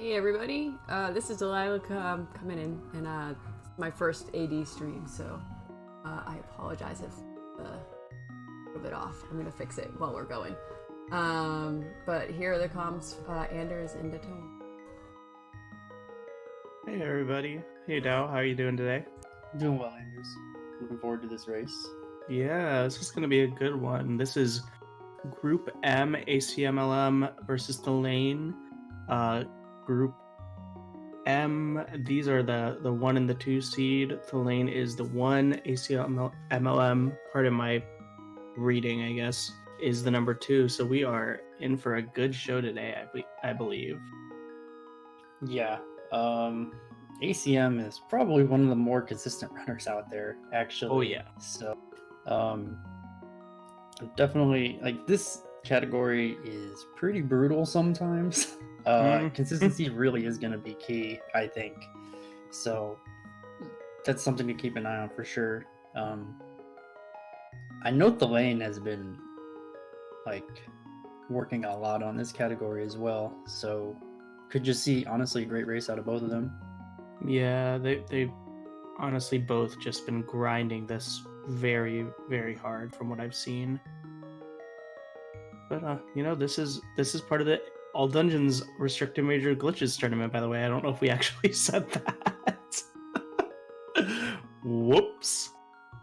Hey everybody, this is Delilah coming in, and this is my first AD stream, so I apologize if a little bit off. I'm gonna fix it while we're going. But here are the comms, Anders and Datone. Hey everybody, hey Dow, how are you doing today? Doing well, Anders. Looking forward to this race. Yeah, this is gonna be a good one. This is Group M, Acmlm versus thalane. Group M, these are the 1 and the 2 seed. Thalane is the 1. Acmlm, part of my reading, I guess, is the number 2. So we are in for a good show today, I believe. Yeah, ACM is probably one of the more consistent runners out there, actually. Oh yeah. So, definitely, like, this category is pretty brutal sometimes. Consistency really is going to be key, I think. So that's something to keep an eye on for sure. I know Thalane has been like working a lot on this category as well, so could just see honestly a great race out of both of them. Yeah, they've honestly both just been grinding this very, very hard from what I've seen. But you know, this is part of the All Dungeons Restricted Major Glitches tournament, by the way. I don't know if we actually said that. Whoops.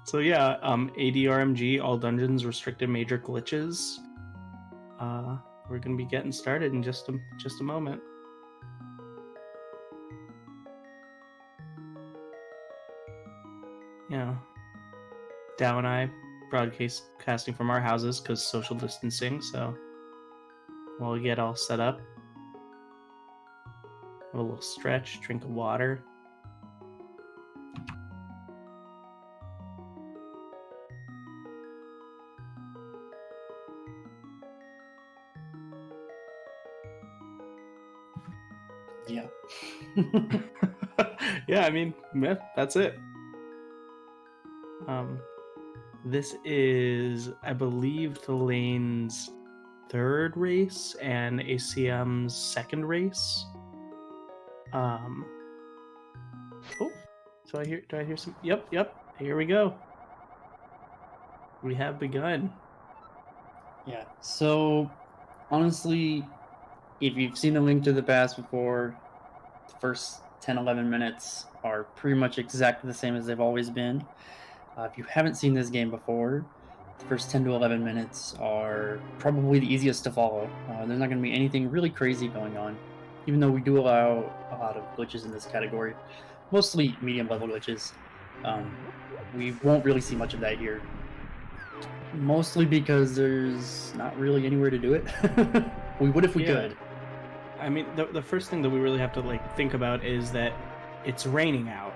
So yeah, ADRMG, All Dungeons Restricted Major Glitches. We're gonna be getting started in just a moment. Yeah, Dow and I broadcasting from our houses because social distancing, so while we get all set up, have a little stretch, drink of water. Yeah. Yeah, I mean, that's it. This is, I believe, Thalane's 3rd race and ACM's 2nd race. Oh, so do I hear some? Yep. Here we go. We have begun. Yeah. So honestly, if you've seen the Link to the Past before, the first 10-11 minutes are pretty much exactly the same as they've always been. If you haven't seen this game before, the first 10 to 11 minutes are probably the easiest to follow. There's not going to be anything really crazy going on, even though we do allow a lot of glitches in this category, mostly medium-level glitches. We won't really see much of that here, mostly because there's not really anywhere to do it. We would if we could. I mean, the first thing that we really have to think about is that it's raining out.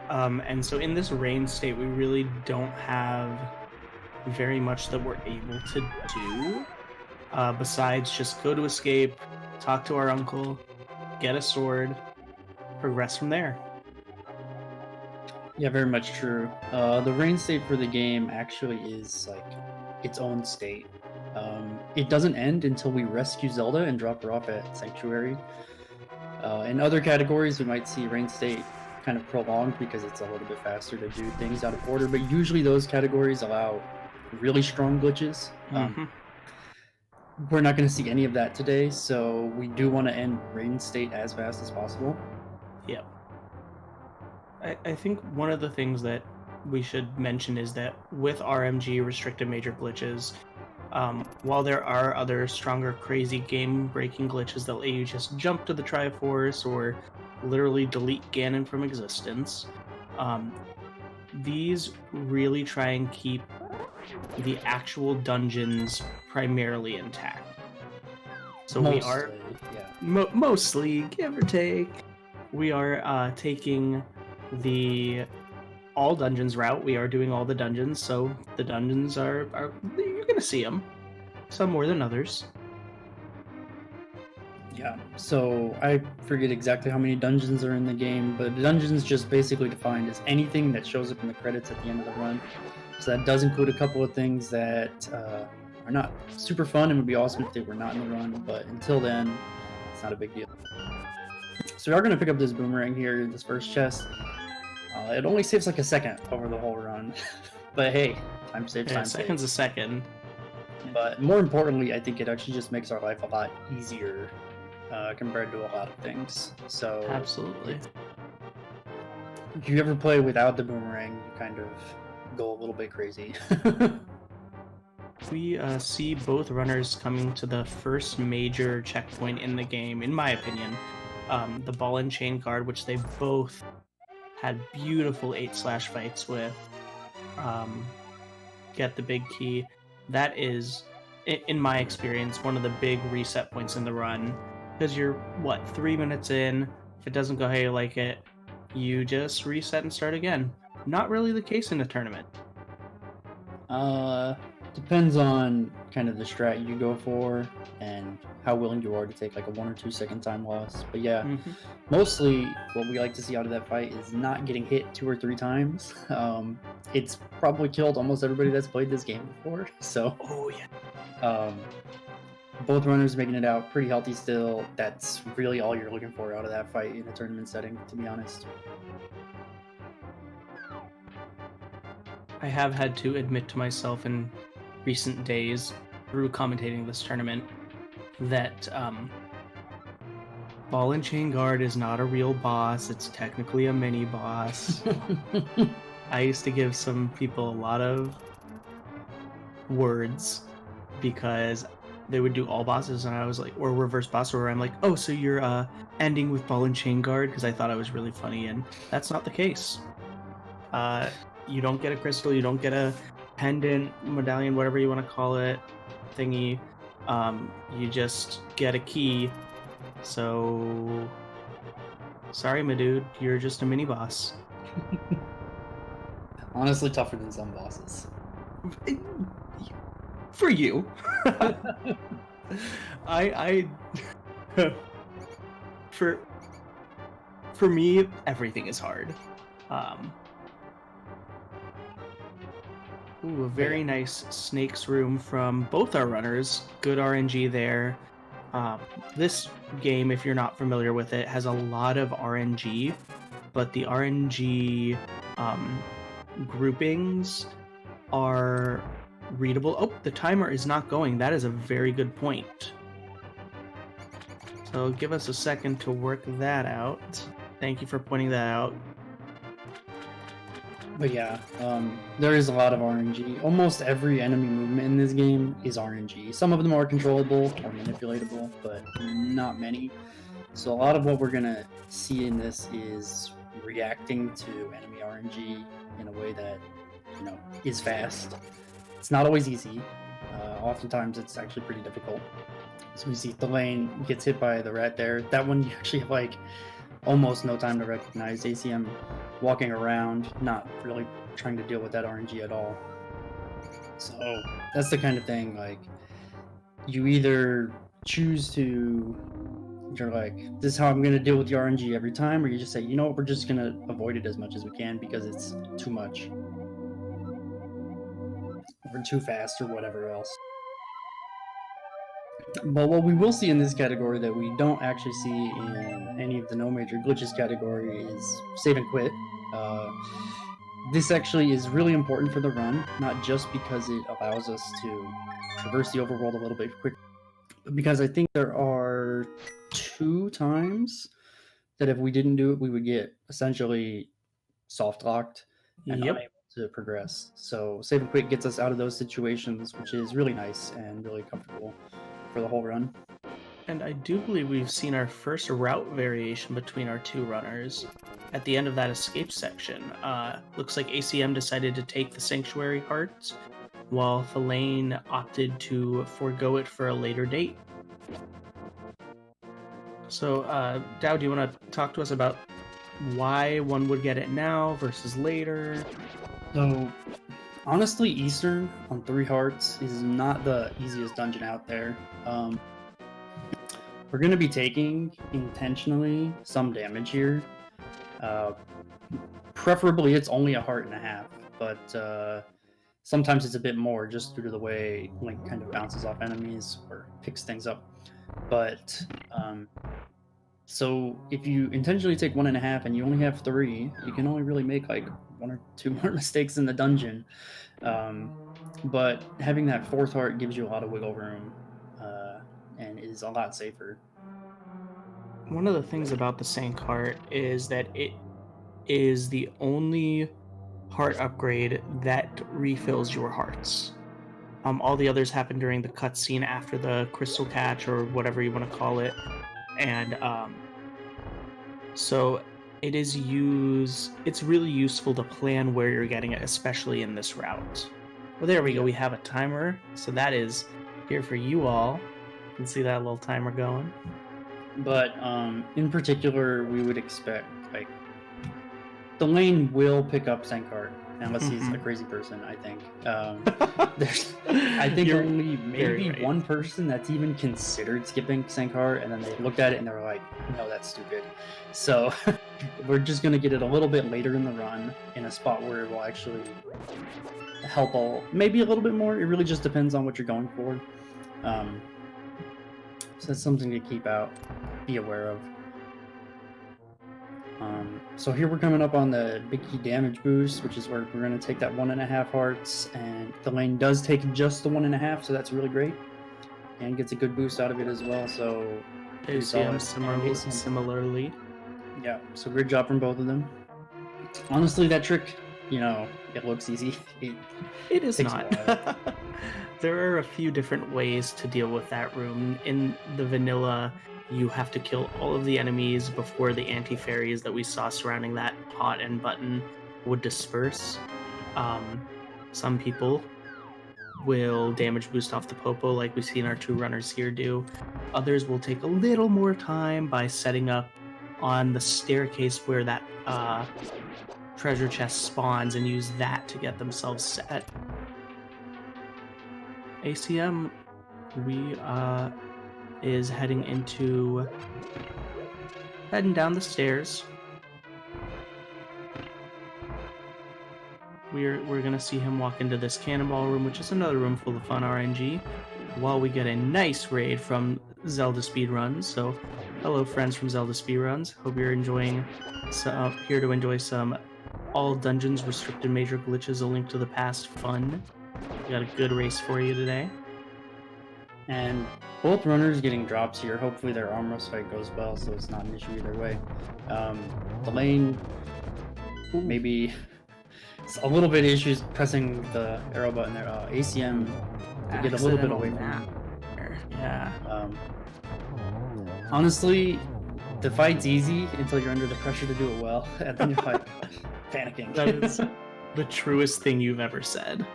And so in this rain state, we really don't have very much that we're able to do besides just go to escape, talk to our uncle, get a sword, progress from there. Yeah, very much true. The rain state for the game actually is like its own state. It doesn't end until we rescue Zelda and drop her off at Sanctuary. In other categories, we might see rain state kind of prolonged because it's a little bit faster to do things out of order, but usually those categories allow really strong glitches. We're not going to see any of that today, so we do want to end rain state as fast as possible. Yep. I think one of the things that we should mention is that with RMG Restricted Major Glitches, while there are other stronger crazy game-breaking glitches that let you just jump to the Triforce or literally delete Ganon from existence, these really try and keep the actual dungeons primarily intact. So mostly, we are mostly, give or take, we are taking the all dungeons route. We are doing all the dungeons, so the dungeons are you're gonna see them, some more than others. Yeah, so I forget exactly how many dungeons are in the game, but the dungeons just basically defined as anything that shows up in the credits at the end of the run. So that does include a couple of things that are not super fun and would be awesome if they were not in the run, but until then, it's not a big deal. So we are going to pick up this boomerang here in this first chest. It only saves like a second over the whole run. But hey, time saves, Yeah, time second's a saves. second. But more importantly, I think it actually just makes our life a lot easier compared to a lot of things. So Absolutely. if you ever play without the boomerang, you kind of go a little bit crazy. We see both runners coming to the first major checkpoint in the game, in my opinion. The ball and chain guard, which they both had beautiful 8/ fights with. Get the big key. That is, in my experience, one of the big reset points in the run. Because you're, 3 minutes in, if it doesn't go how you like it, you just reset and start again. Not really the case in a tournament. Depends on kind of the strat you go for and how willing you are to take like a 1 or 2 second time loss. But yeah, mostly what we like to see out of that fight is not getting hit 2 or 3 times. It's probably killed almost everybody that's played this game before. So, oh yeah, both runners making it out pretty healthy still. That's really all you're looking for out of that fight in a tournament setting, to be honest. I have had to admit to myself in recent days, through commentating this tournament, that ball and chain guard is not a real boss. It's technically a mini boss. I used to give some people a lot of words because they would do all bosses, and I was like, or reverse boss, where I'm like, oh, so you're ending with ball and chain guard, because I thought I was really funny, and that's not the case. You don't get a crystal, you don't get a pendant, medallion, whatever you want to call it, thingy. You just get a key. So, sorry, my dude, you're just a mini boss. Honestly, tougher than some bosses. For you. I for me, everything is hard. Ooh, a very nice snakes room from both our runners. Good RNG there. This game, if you're not familiar with it, has a lot of RNG, but the RNG groupings are readable. Oh, the timer is not going. That is a very good point. So give us a second to work that out. Thank you for pointing that out. But yeah, there is a lot of RNG. Almost every enemy movement in this game is RNG. Some of them are controllable or manipulatable, but not many. So a lot of what we're gonna see in this is reacting to enemy RNG in a way that, you know, is fast. It's not always easy. Oftentimes it's actually pretty difficult. So we see Thalane gets hit by the rat there. That one you actually have like almost no time to recognize. ACM walking around, not really trying to deal with that RNG at all. So that's the kind of thing, like, you either choose to, you're like, this is how I'm going to deal with the RNG every time, or you just say, you know what, we're just going to avoid it as much as we can because it's too much. Or too fast or whatever else. But what we will see in this category that we don't actually see in any of the no major glitches category is save and quit. This actually is really important for the run, not just because it allows us to traverse the overworld a little bit quicker, but because I think there are 2 times that if we didn't do it, we would get essentially soft locked and unable to progress. So save and quit gets us out of those situations, which is really nice and really comfortable for the whole run. And I do believe we've seen our first route variation between our 2 runners at the end of that escape section. Looks like ACM decided to take the Sanctuary Heart, while Thalane opted to forego it for a later date. So, Dow, do you want to talk to us about why one would get it now versus later? So, honestly, Eastern on 3 hearts is not the easiest dungeon out there. We're going to be taking, intentionally, some damage here. Preferably, it's only 1.5 hearts, but sometimes it's a bit more just due to the way Link kind of bounces off enemies or picks things up. But So if you intentionally take 1.5 and you only have 3, you can only really make like 1 or 2 more mistakes in the dungeon. But having that 4th heart gives you a lot of wiggle room and is a lot safer. One of the things about the Sank Heart is that it is the only heart upgrade that refills your hearts. All the others happen during the cutscene after the crystal catch or whatever you want to call it, and so it's really useful to plan where you're getting it, especially in this route. Well, there we go. We have a timer, so that is here for you all. You can see that little timer going. But in particular, we would expect like thalane will pick up Sankart unless he's a crazy person. I think I think only maybe right. one person that's even considered skipping Sankart, and then they looked at it and they were like, "No, that's stupid." So we're just gonna get it a little bit later in the run in a spot where it will actually help maybe a little bit more. It really just depends on what you're going for. So that's something to be aware of. So here we're coming up on the big key damage boost, which is where we're going to take that 1.5 hearts, and thalane does take just the 1.5, so that's really great, and gets a good boost out of it as well. So ACM similarly. Yeah, so great job from both of them. Honestly, that trick, it looks easy. It is not. There are a few different ways to deal with that room. In the vanilla, you have to kill all of the enemies before the anti-fairies that we saw surrounding that pot and button would disperse. Some people will damage boost off the popo like we've seen our 2 runners here do. Others will take a little more time by setting up on the staircase where that treasure chest spawns and use that to get themselves set. ACM is heading down the stairs. We're gonna see him walk into this cannonball room, which is another room full of fun RNG, while we get a nice raid from ZeldaSpeedRuns. So hello friends from ZeldaSpeedRuns. Hope you're here to enjoy some all dungeons restricted major glitches, a link to the past fun. We got a good race for you today. And both runners getting drops here. Hopefully their arm rush fight goes well, so it's not an issue either way. Thalane maybe a little bit issues pressing the arrow button there. ACM to get a little bit away from that. Yeah. Honestly, the fight's easy until you're under the pressure to do it well, and then you're like panicking. That is the truest thing you've ever said.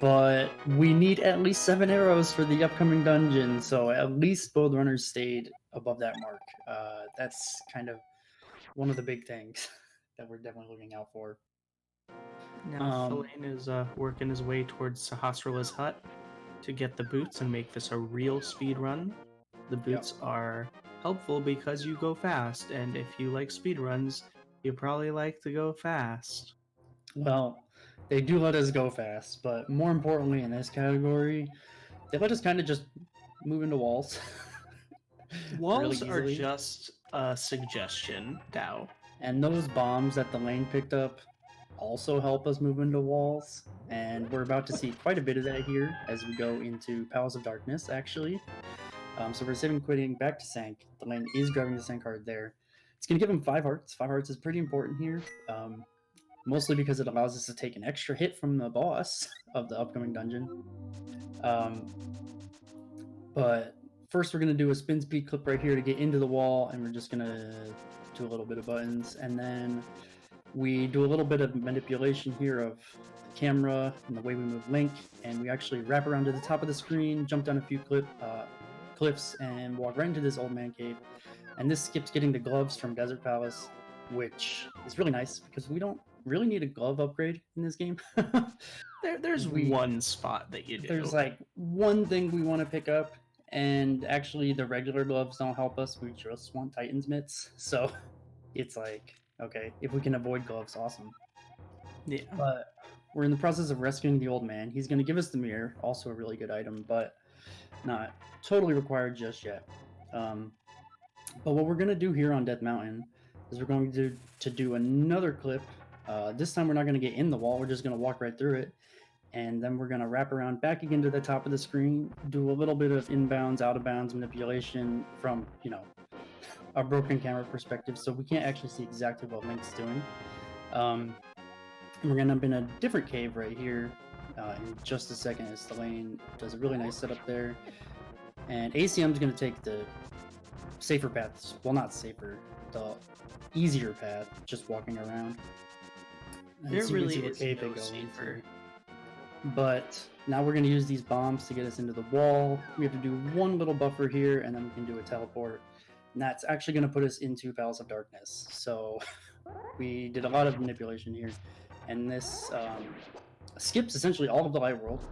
But we need at least 7 arrows for the upcoming dungeon, so at least both runners stayed above that mark. That's kind of one of the big things that we're definitely looking out for. Now thalane is working his way towards Sahasrala's hut to get the boots and make this a real speed run. The boots are helpful because you go fast, and if you like speed runs, you probably like to go fast. Well, they do let us go fast, but more importantly in this category, they let us kind of just move into walls. Walls really are just a suggestion, Dow. And those bombs that thalane picked up also help us move into walls, and we're about to see quite a bit of that here as we go into Palace of Darkness, actually. So we're saving quitting back to Sank. Thalane is grabbing the Sank card there. It's going to give him 5 hearts. 5 hearts is pretty important here. Mostly because it allows us to take an extra hit from the boss of the upcoming dungeon. But first we're going to do a spin speed clip right here to get into the wall, and we're just going to do a little bit of buttons, and then we do a little bit of manipulation here of the camera and the way we move Link, and we actually wrap around to the top of the screen, jump down a few cliffs, and walk right into this old man cave. And this skips getting the gloves from Desert Palace, which is really nice because we don't really need a glove upgrade in this game. There's one spot that you do. There's like one thing we want to pick up, and actually the regular gloves don't help us. We just want Titan's mitts. So it's like, okay, if we can avoid gloves, awesome. Yeah. But we're in the process of rescuing the old man. He's going to give us the mirror, also a really good item, but not totally required just yet. But what we're going to do here on Death Mountain is we're going to do another clip. This time we're not going to get in the wall. We're just going to walk right through it. And then we're going to wrap around back again to the top of the screen, do a little bit of inbounds, out of bounds manipulation from, you know, a broken camera perspective. So we can't actually see exactly what Link's doing. And we're going to end up in a different cave right here in just a second as thalane does a really nice setup there. And ACM's going to take the safer paths. Well, not safer, the easier path, just walking around. And There so you can really see what is cave they no go safer. into. But now we're going to use these bombs to get us into the wall. We have to do one little buffer here, and then we can do a teleport. And that's actually going to put us into Palace of Darkness. So we did a lot of manipulation here. And this skips essentially all of the light world.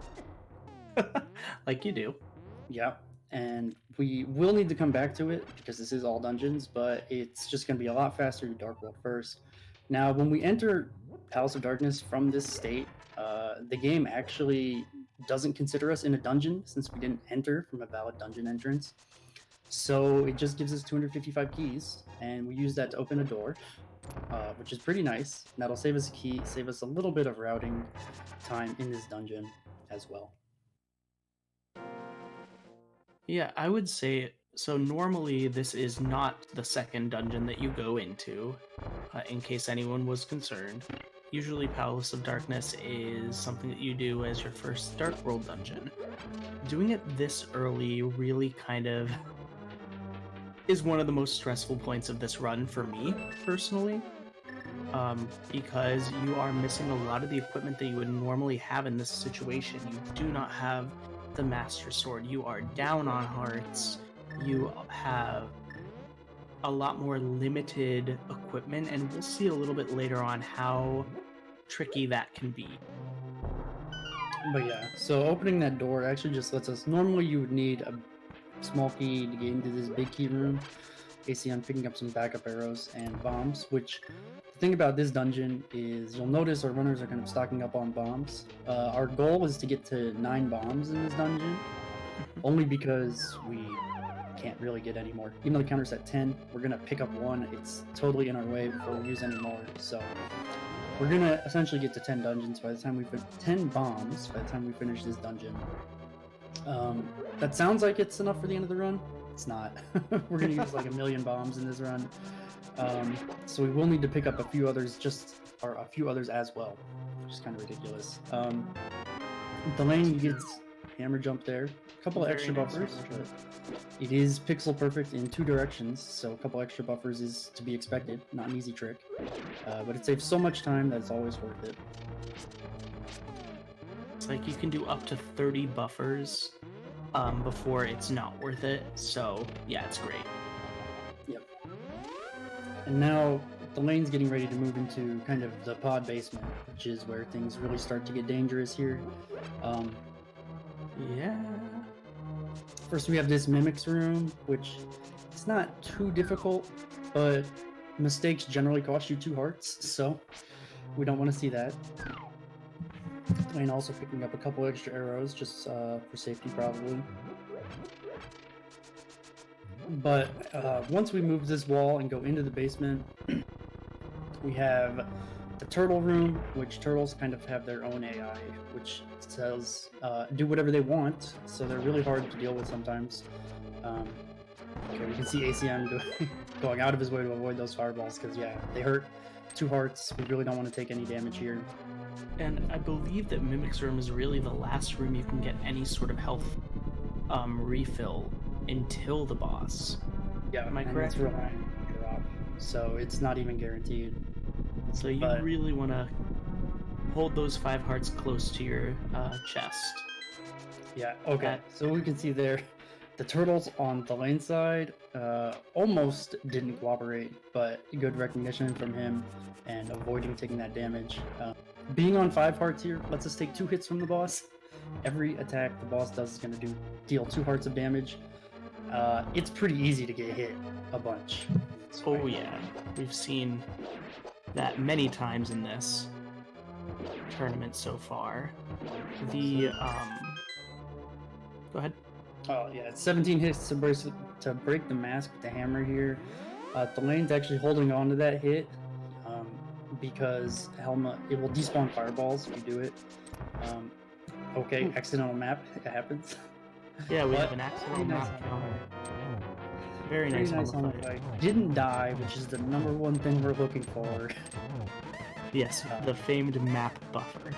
Like you do. Yeah. And we will need to come back to it because this is all dungeons, but it's just going to be a lot faster to Dark World first. Now, when we enter Palace of Darkness from this state, the game actually doesn't consider us in a dungeon since we didn't enter from a valid dungeon entrance. So it just gives us 255 keys, and we use that to open a door, which is pretty nice. And that'll save us a key, save us a little bit of routing time in this dungeon as well. Yeah, I would say so. Normally, this is not the second dungeon that you go into, in case anyone was concerned. Usually, Palace of Darkness is something that you do as your first Dark World dungeon. Doing it this early really kind of is one of the most stressful points of this run for me, personally. Because you are missing a lot of the equipment that you would normally have in this situation. You do not have the Master Sword. You are down on hearts. You have a lot more limited equipment, and we'll see a little bit later on how tricky that can be. But yeah, so opening that door actually just lets us. Normally, you would need a small key to get into this big key room. ACM picking up some backup arrows and bombs, which the thing about this dungeon is you'll notice our runners are kind of stocking up on bombs. Our goal is to get to 9 bombs in this dungeon, only because we can't really get any more. Even though the counter's at 10, we're going to pick up 1. It's totally in our way before we use any more. So we're going to essentially get to 10 dungeons by the time we put 10 bombs by the time we finish this dungeon. That sounds like it's enough for the end of the run. It's not. We're going to use like 1,000,000 bombs in this run. So we will need to pick up a few others a few others as well, which is kind of ridiculous. Thalane gets hammer jump there. A couple of extra buffers, but it is pixel perfect in 2 directions, so a couple extra buffers is to be expected. Not an easy trick, but it saves so much time that it's always worth it. It's like you can do up to 30 buffers before it's not worth it. So yeah, it's great. Yep. And now Thalane's getting ready to move into kind of the pod basement, which is where things really start to get dangerous here. Yeah. First we have this mimics room, which it's not too difficult, but mistakes generally cost you 2 hearts, so we don't want to see that. And also picking up a couple extra arrows just for safety probably. But once we move this wall and go into the basement, we have the turtle room, which turtles kind of have their own AI, which says do whatever they want, so they're really hard to deal with sometimes. Okay, we can see ACM going out of his way to avoid those fireballs because, yeah, they hurt 2 hearts. We really don't want to take any damage here. And I believe that Mimic's room is really the last room you can get any sort of health refill until the boss. Yeah, am I correct? It's real high drop, so it's not even guaranteed. So you really want to hold those 5 hearts close to your chest. Yeah, okay. So we can see there, the turtles on the lane side almost didn't cooperate, but good recognition from him and avoiding taking that damage. Being on 5 hearts here lets us take 2 hits from the boss. Every attack the boss does is going to deal 2 hearts of damage. It's pretty easy to get hit a bunch. Oh yeah, we've seen that many times in this tournament so far. The go ahead. Oh yeah, it's 17 hits to to break the mask with the hammer here, Thalane's actually holding on to that hit because Helma, it will despawn fireballs if you do it. Okay, accidental map, it happens. Yeah, we But have an accidental pretty nice map Helma. counter. Very nice Helma fight. fight. Didn't die, which is the number one thing we're looking for. Yes, the famed map buffer.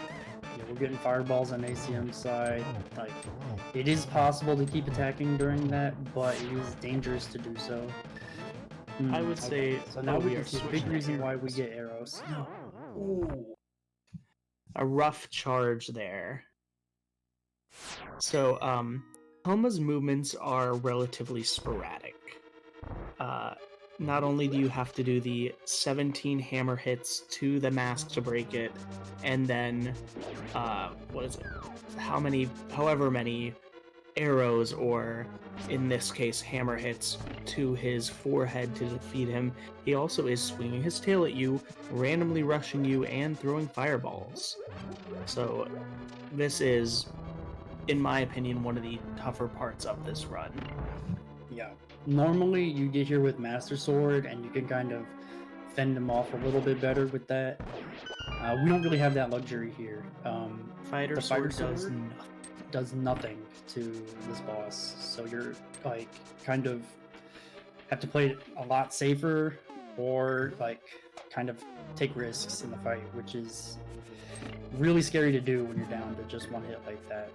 Yeah, we're getting fireballs on ACM side. Like, it is possible to keep attacking during that, but it is dangerous to do so. I would say. So now we are can see a big switching reason why we arrows. get arrows. No. Ooh. A rough charge there. So, Helma's movements are relatively sporadic. Not only do you have to do the 17 hammer hits to the mask to break it, and then, what is it? However many arrows, or in this case, hammer hits to his forehead to defeat him, he also is swinging his tail at you, randomly rushing you, and throwing fireballs. So, this is, in my opinion, one of the tougher parts of this run. Yeah. Normally, you get here with Master Sword, and you can kind of fend him off a little bit better with that. We don't really have that luxury here. Fighter Sword does nothing to this boss, so you're like kind of have to play it a lot safer, or like kind of take risks in the fight, which is really scary to do when you're down to just one hit like that.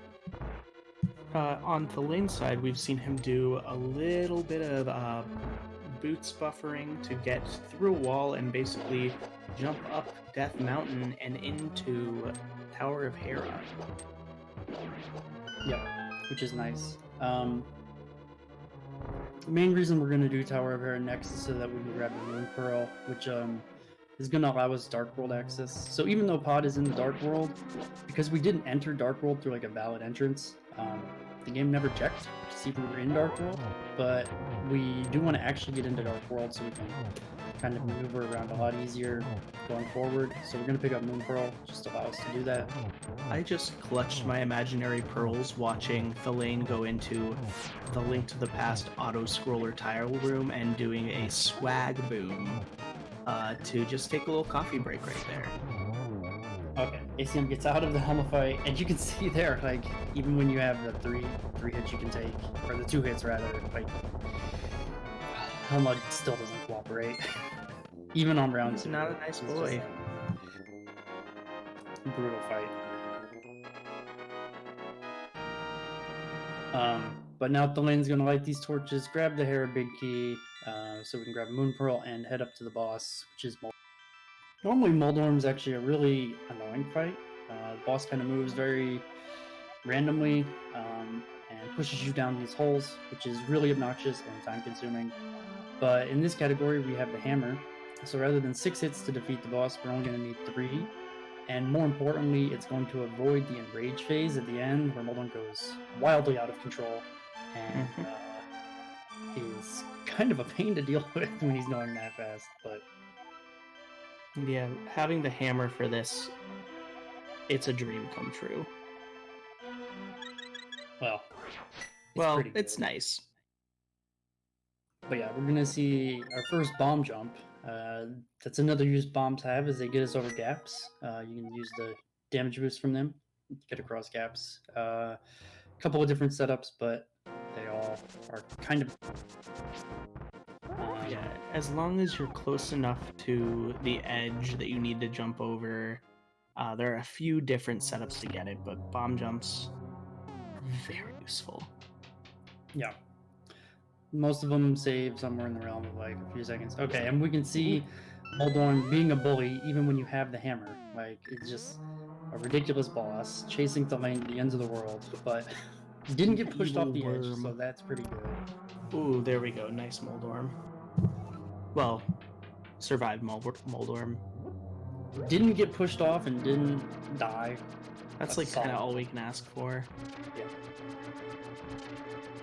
On Thalane's side, we've seen him do a little bit of boots buffering to get through a wall and basically jump up Death Mountain and into Tower of Hera. Yep, which is nice. The main reason we're going to do Tower of Hera next is so that we can grab the Moon Pearl, which is going to allow us Dark World access. So even though Pod is in the Dark World, because we didn't enter Dark World through like a valid entrance, the game never checked to see if we were in Dark World, but we do want to actually get into Dark World so we can kind of maneuver around a lot easier going forward. So we're going to pick up Moon Pearl, just to allow us to do that. I just clutched my imaginary pearls watching Thalane go into the Link to the Past auto-scroller tile room and doing a swag boom to just take a little coffee break right there. Okay, ACM gets out of the Helma fight, and you can see there, like, even when you have the three hits you can take, or the 2 hits rather, like, Helma still doesn't cooperate. Even on round 2. He's not a nice boy. Brutal fight. But now Thalane's gonna light these torches, grab the Hera Big Key, so we can grab Moon Pearl and head up to the boss, which is Moldorm. Normally Moldorm's actually a really annoying fight. The boss kind of moves very randomly and pushes you down these holes, which is really obnoxious and time consuming. But in this category we have the hammer, so rather than 6 hits to defeat the boss, we're only going to need 3. And more importantly, it's going to avoid the enrage phase at the end, where Moldorm goes wildly out of control and is kind of a pain to deal with when he's going that fast. But yeah, having the hammer for this, it's a dream come true. Well, it's nice. But yeah, we're gonna see our first bomb jump. That's another use bombs have, is they get us over gaps. You can use the damage boost from them to get across gaps. A couple of different setups, but they all are kind of... yeah, as long as you're close enough to the edge that you need to jump over, there are a few different setups to get it, but bomb jumps, very useful. Yeah. Most of them save somewhere in the realm of like a few seconds. Okay, and we can see Moldorm being a bully even when you have the hammer. Like, it's just a ridiculous boss chasing Thalane to the ends of the world, but didn't get pushed off the edge, so that's pretty good. Ooh, there we go. Nice Moldorm. Well, survived Moldorm. Didn't get pushed off and didn't die. That's like kind of all we can ask for. Yeah.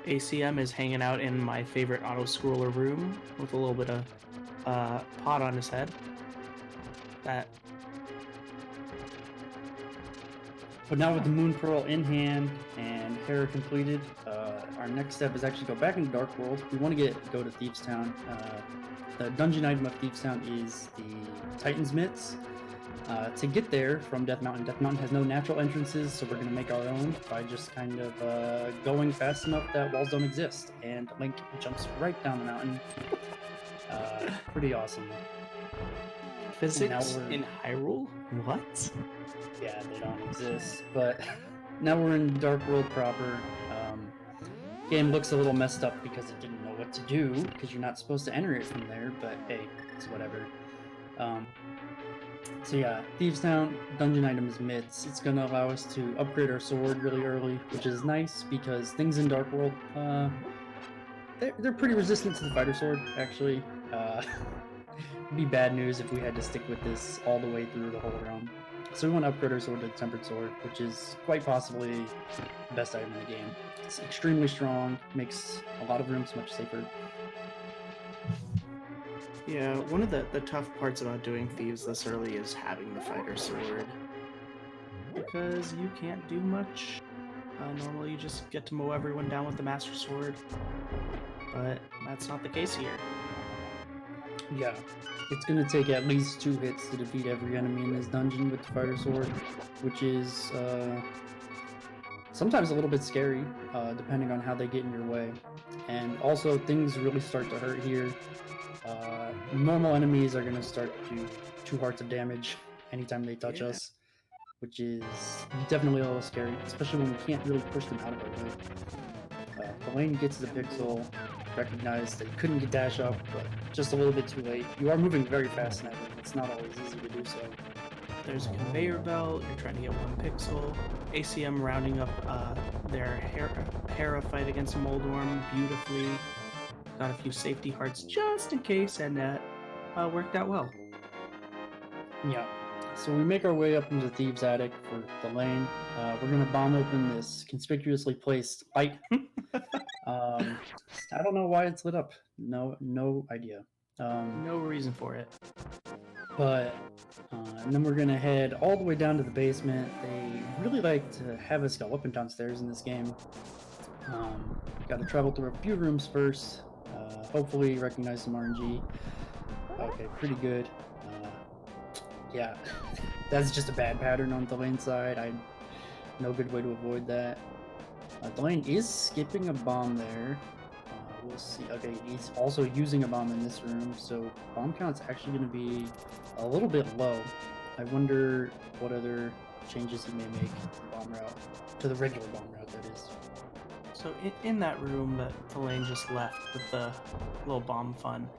ACM is hanging out in my favorite auto-scroller room with a little bit of pot on his head. But now with the Moon Pearl in hand and Hera completed, our next step is actually go back into Dark World. We want to go to Thieves Town. The dungeon item of Thieves Town is the Titan's Mitts. To get there from Death Mountain has no natural entrances, so we're going to make our own by just kind of going fast enough that walls don't exist. And Link jumps right down the mountain. Pretty awesome. Physics in Hyrule? What? Yeah, they don't exist. But now we're in Dark World proper. Game looks a little messed up because it didn't know what to do, because you're not supposed to enter it from there, but hey, it's whatever. So yeah, Thieves Town, dungeon item is Mitts. It's going to allow us to upgrade our sword really early, which is nice because things in Dark World, they're pretty resistant to the fighter sword, actually. It'd be bad news if we had to stick with this all the way through the whole realm. So we want to upgrade our sword to the Tempered Sword, which is quite possibly the best item in the game. It's extremely strong, makes a lot of rooms much safer. Yeah, one of the tough parts about doing Thieves this early is having the fighter sword. Because you can't do much. Normally you just get to mow everyone down with the Master Sword. But that's not the case here. Yeah, it's going to take at least 2 hits to defeat every enemy in this dungeon with the fighter sword, which is sometimes a little bit scary, depending on how they get in your way. And also, things really start to hurt here. Normal enemies are going to start to do 2 hearts of damage anytime they touch us, which is definitely a little scary, especially when we can't really push them out of our way. Thalane gets the pixel, recognized that he couldn't get dash up, but just a little bit too late. You are moving very fast in that room. It's not always easy to do so. There's a conveyor belt, you're trying to get 1 pixel. ACM rounding up their Hera fight against Moldorm beautifully. Got a few safety hearts just in case, and that worked out well. Yeah. So we make our way up into Thieves' Attic for the lane. We're going to bomb open this conspicuously placed light. I don't know why it's lit up. No idea. No reason for it. But and then we're going to head all the way down to the basement. They really like to have us go up and downstairs in this game. Got to travel through a few rooms first. Hopefully recognize some RMG. Okay, pretty good. Yeah, that's just a bad pattern on the lane side. No good way to avoid that. The lane is skipping a bomb there. We'll see. Okay, he's also using a bomb in this room, so bomb count's actually going to be a little bit low. I wonder what other changes he may make to the bomb route, to the regular bomb route, that is. So in that room that Thalane just left with the little bomb fun,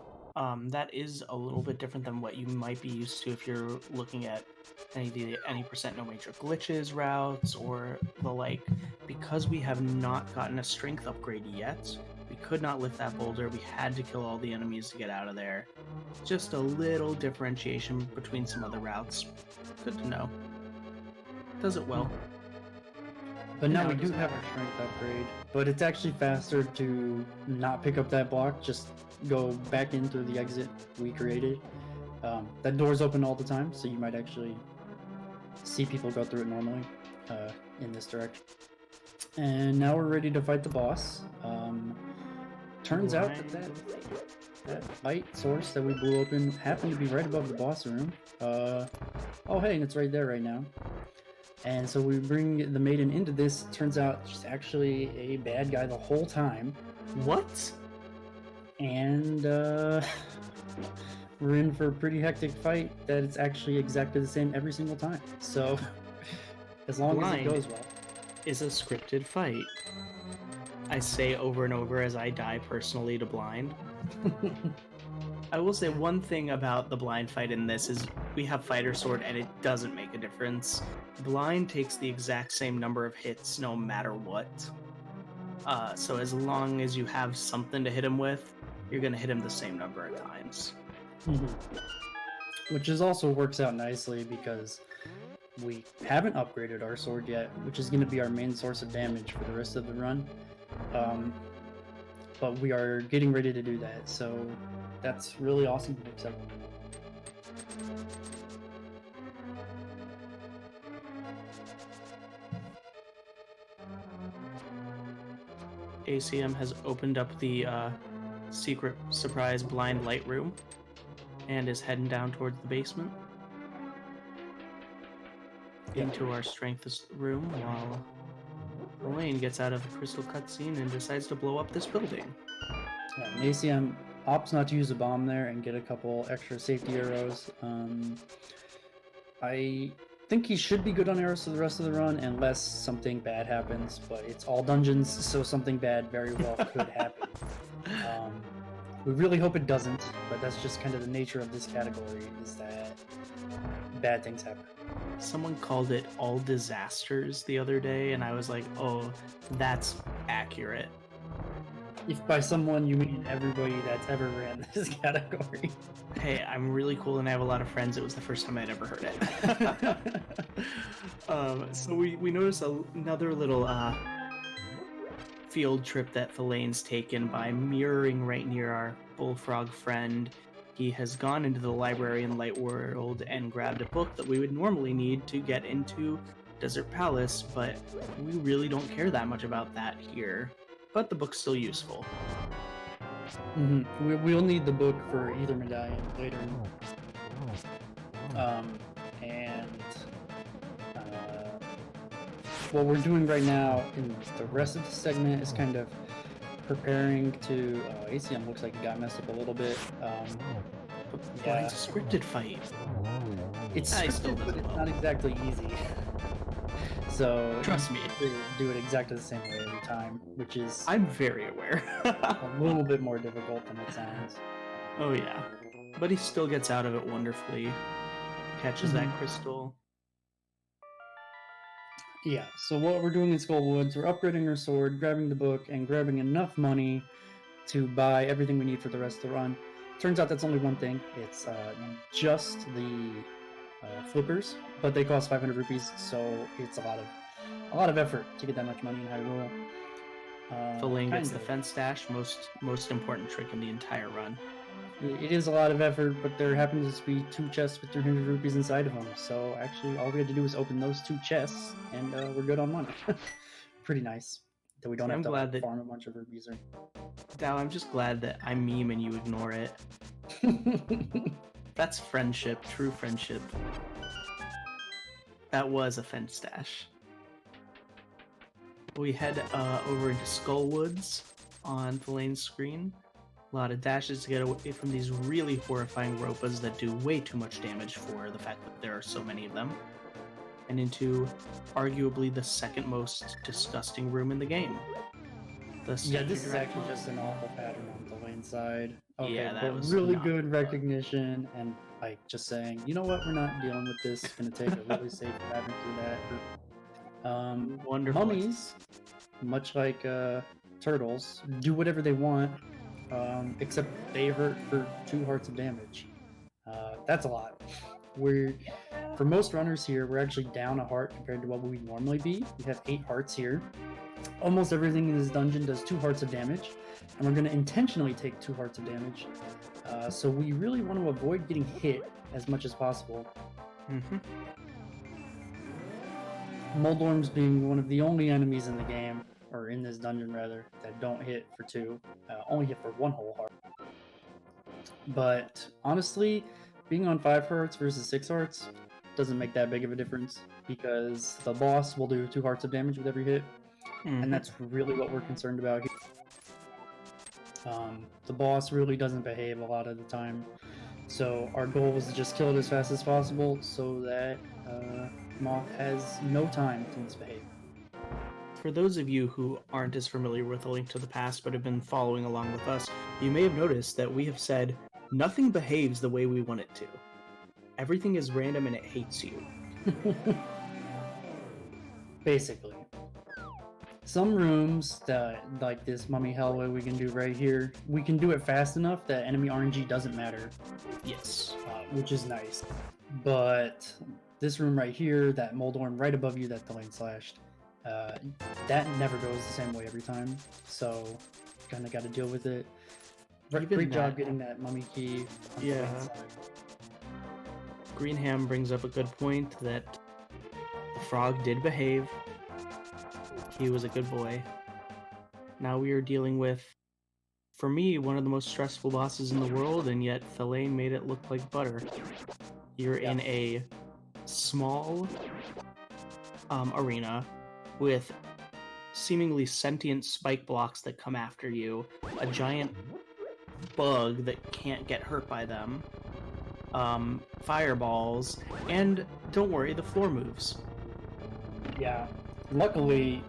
that is a little bit different than what you might be used to if you're looking at any percent no major glitches routes or the like. Because we have not gotten a strength upgrade yet, we could not lift that boulder. We had to kill all the enemies to get out of there. Just a little differentiation between some other routes. Good to know. Does it well. But now we do have our strength upgrade, but it's actually faster to not pick up that block, just go back in through the exit we created. That door's open all the time, so you might actually see people go through it normally in this direction. And now we're ready to fight the boss. Turns out that light source that we blew open happened to be right above the boss room. Oh hey, and it's right there right now. And so we bring the maiden into this. Turns out she's actually a bad guy the whole time. What? And we're in for a pretty hectic fight that it's actually exactly the same every single time. So as long as it goes well. Is a scripted fight. I say over and over as I die personally to blind. I will say one thing about the blind fight in this is we have fighter sword and it doesn't make a difference. Blind takes the exact same number of hits no matter what. So as long as you have something to hit him with, you're going to hit him the same number of times. Which is also works out nicely because we haven't upgraded our sword yet, which is going to be our main source of damage for the rest of the run. But we are getting ready to do that, so that's really awesome. ACM has opened up the secret surprise blind light room and is heading down towards the basement into our strength room while Elaine gets out of the crystal cutscene and decides to blow up this building. And ACM opts not to use a bomb there and get a couple extra safety arrows. I think he should be good on arrows for the rest of the run unless something bad happens, but it's all dungeons, so something bad very well could happen. We really hope it doesn't, but that's just kind of the nature of this category, is that bad things happen. Someone called it all disasters the other day, and I was like, oh, that's accurate. If by someone you mean everybody that's ever ran this category. Hey, I'm really cool and I have a lot of friends. It was the first time I'd ever heard it. So we noticed another little field trip that Thalane's taken by mirroring right near our bullfrog friend. He has gone into the library in Light World and grabbed a book that we would normally need to get into Desert Palace, but we really don't care that much about that here. But the book's still useful. Mm-hmm. We'll need the book for either medallion later. What we're doing right now in the rest of the segment is kind of preparing to... ACM looks like it got messed up a little bit. Yeah, it's a scripted fight. It's scripted, but it's not exactly easy. So trust me, do it exactly the same way every time, which is... I'm very aware. a little bit more difficult than it sounds. Oh yeah, but he still gets out of it wonderfully. Catches that crystal. Yeah, so what we're doing in Skullwoods, we're upgrading our sword, grabbing the book, and grabbing enough money to buy everything we need for the rest of the run. Turns out that's only one thing. It's just the flippers, but they cost 500 rupees, so it's a lot of effort to get that much money in Hyrule. Thalane gets the fence dash, most important trick in the entire run. It is a lot of effort, but there happens to be 2 chests with 300 rupees inside of them, so actually all we had to do was open those 2 chests, and we're good on money. Pretty nice. That we don't have to farm a bunch of rupees. Dow, I'm just glad that I meme and you ignore it. That's friendship, true friendship. That was a fence dash. We head over into Skullwoods on Thalane's screen. A lot of dashes to get away from these really horrifying Ropas that do way too much damage for the fact that there are so many of them. And into arguably the second most disgusting room in the game. Yeah, this is actually just an awful pattern on Thalane's side. Okay, yeah, that but was really good recognition and like just saying, you know what, we're not dealing with this. It's gonna take a really safe pattern through that. Wonderful. Mummies, much like turtles, do whatever they want, except they hurt for 2 hearts of damage. That's a lot. For most runners here, we're actually down a heart compared to what we would normally be. We have 8 hearts here. Almost everything in this dungeon does 2 hearts of damage, and we're going to intentionally take 2 hearts of damage. So we really want to avoid getting hit as much as possible. Moldorms being one of the only enemies in the game, or in this dungeon rather, that don't hit for 2, only hit for 1 whole heart. But honestly, being on 5 hearts versus 6 hearts doesn't make that big of a difference, because the boss will do 2 hearts of damage with every hit, and that's really what we're concerned about here. The boss really doesn't behave a lot of the time, so our goal was to just kill it as fast as possible so that Moth has no time to misbehave. For those of you who aren't as familiar with A Link to the Past but have been following along with us, you may have noticed that we have said nothing behaves the way we want it to. Everything is random and it hates you. Basically. Some rooms that, like this mummy hallway we can do right here, we can do it fast enough that enemy RNG doesn't matter. Yes. Which is nice. But this room right here, that Moldorm right above you that Thalane slashed, that never goes the same way every time. So, kind of got to deal with it. Great job getting that mummy key. Yeah. Greenham brings up a good point that the frog did behave. He was a good boy. Now we are dealing with, for me, one of the most stressful bosses in the world, and yet Thalane made it look like butter. You're in a small arena with seemingly sentient spike blocks that come after you, a giant bug that can't get hurt by them, fireballs, and don't worry, the floor moves. Yeah. Luckily,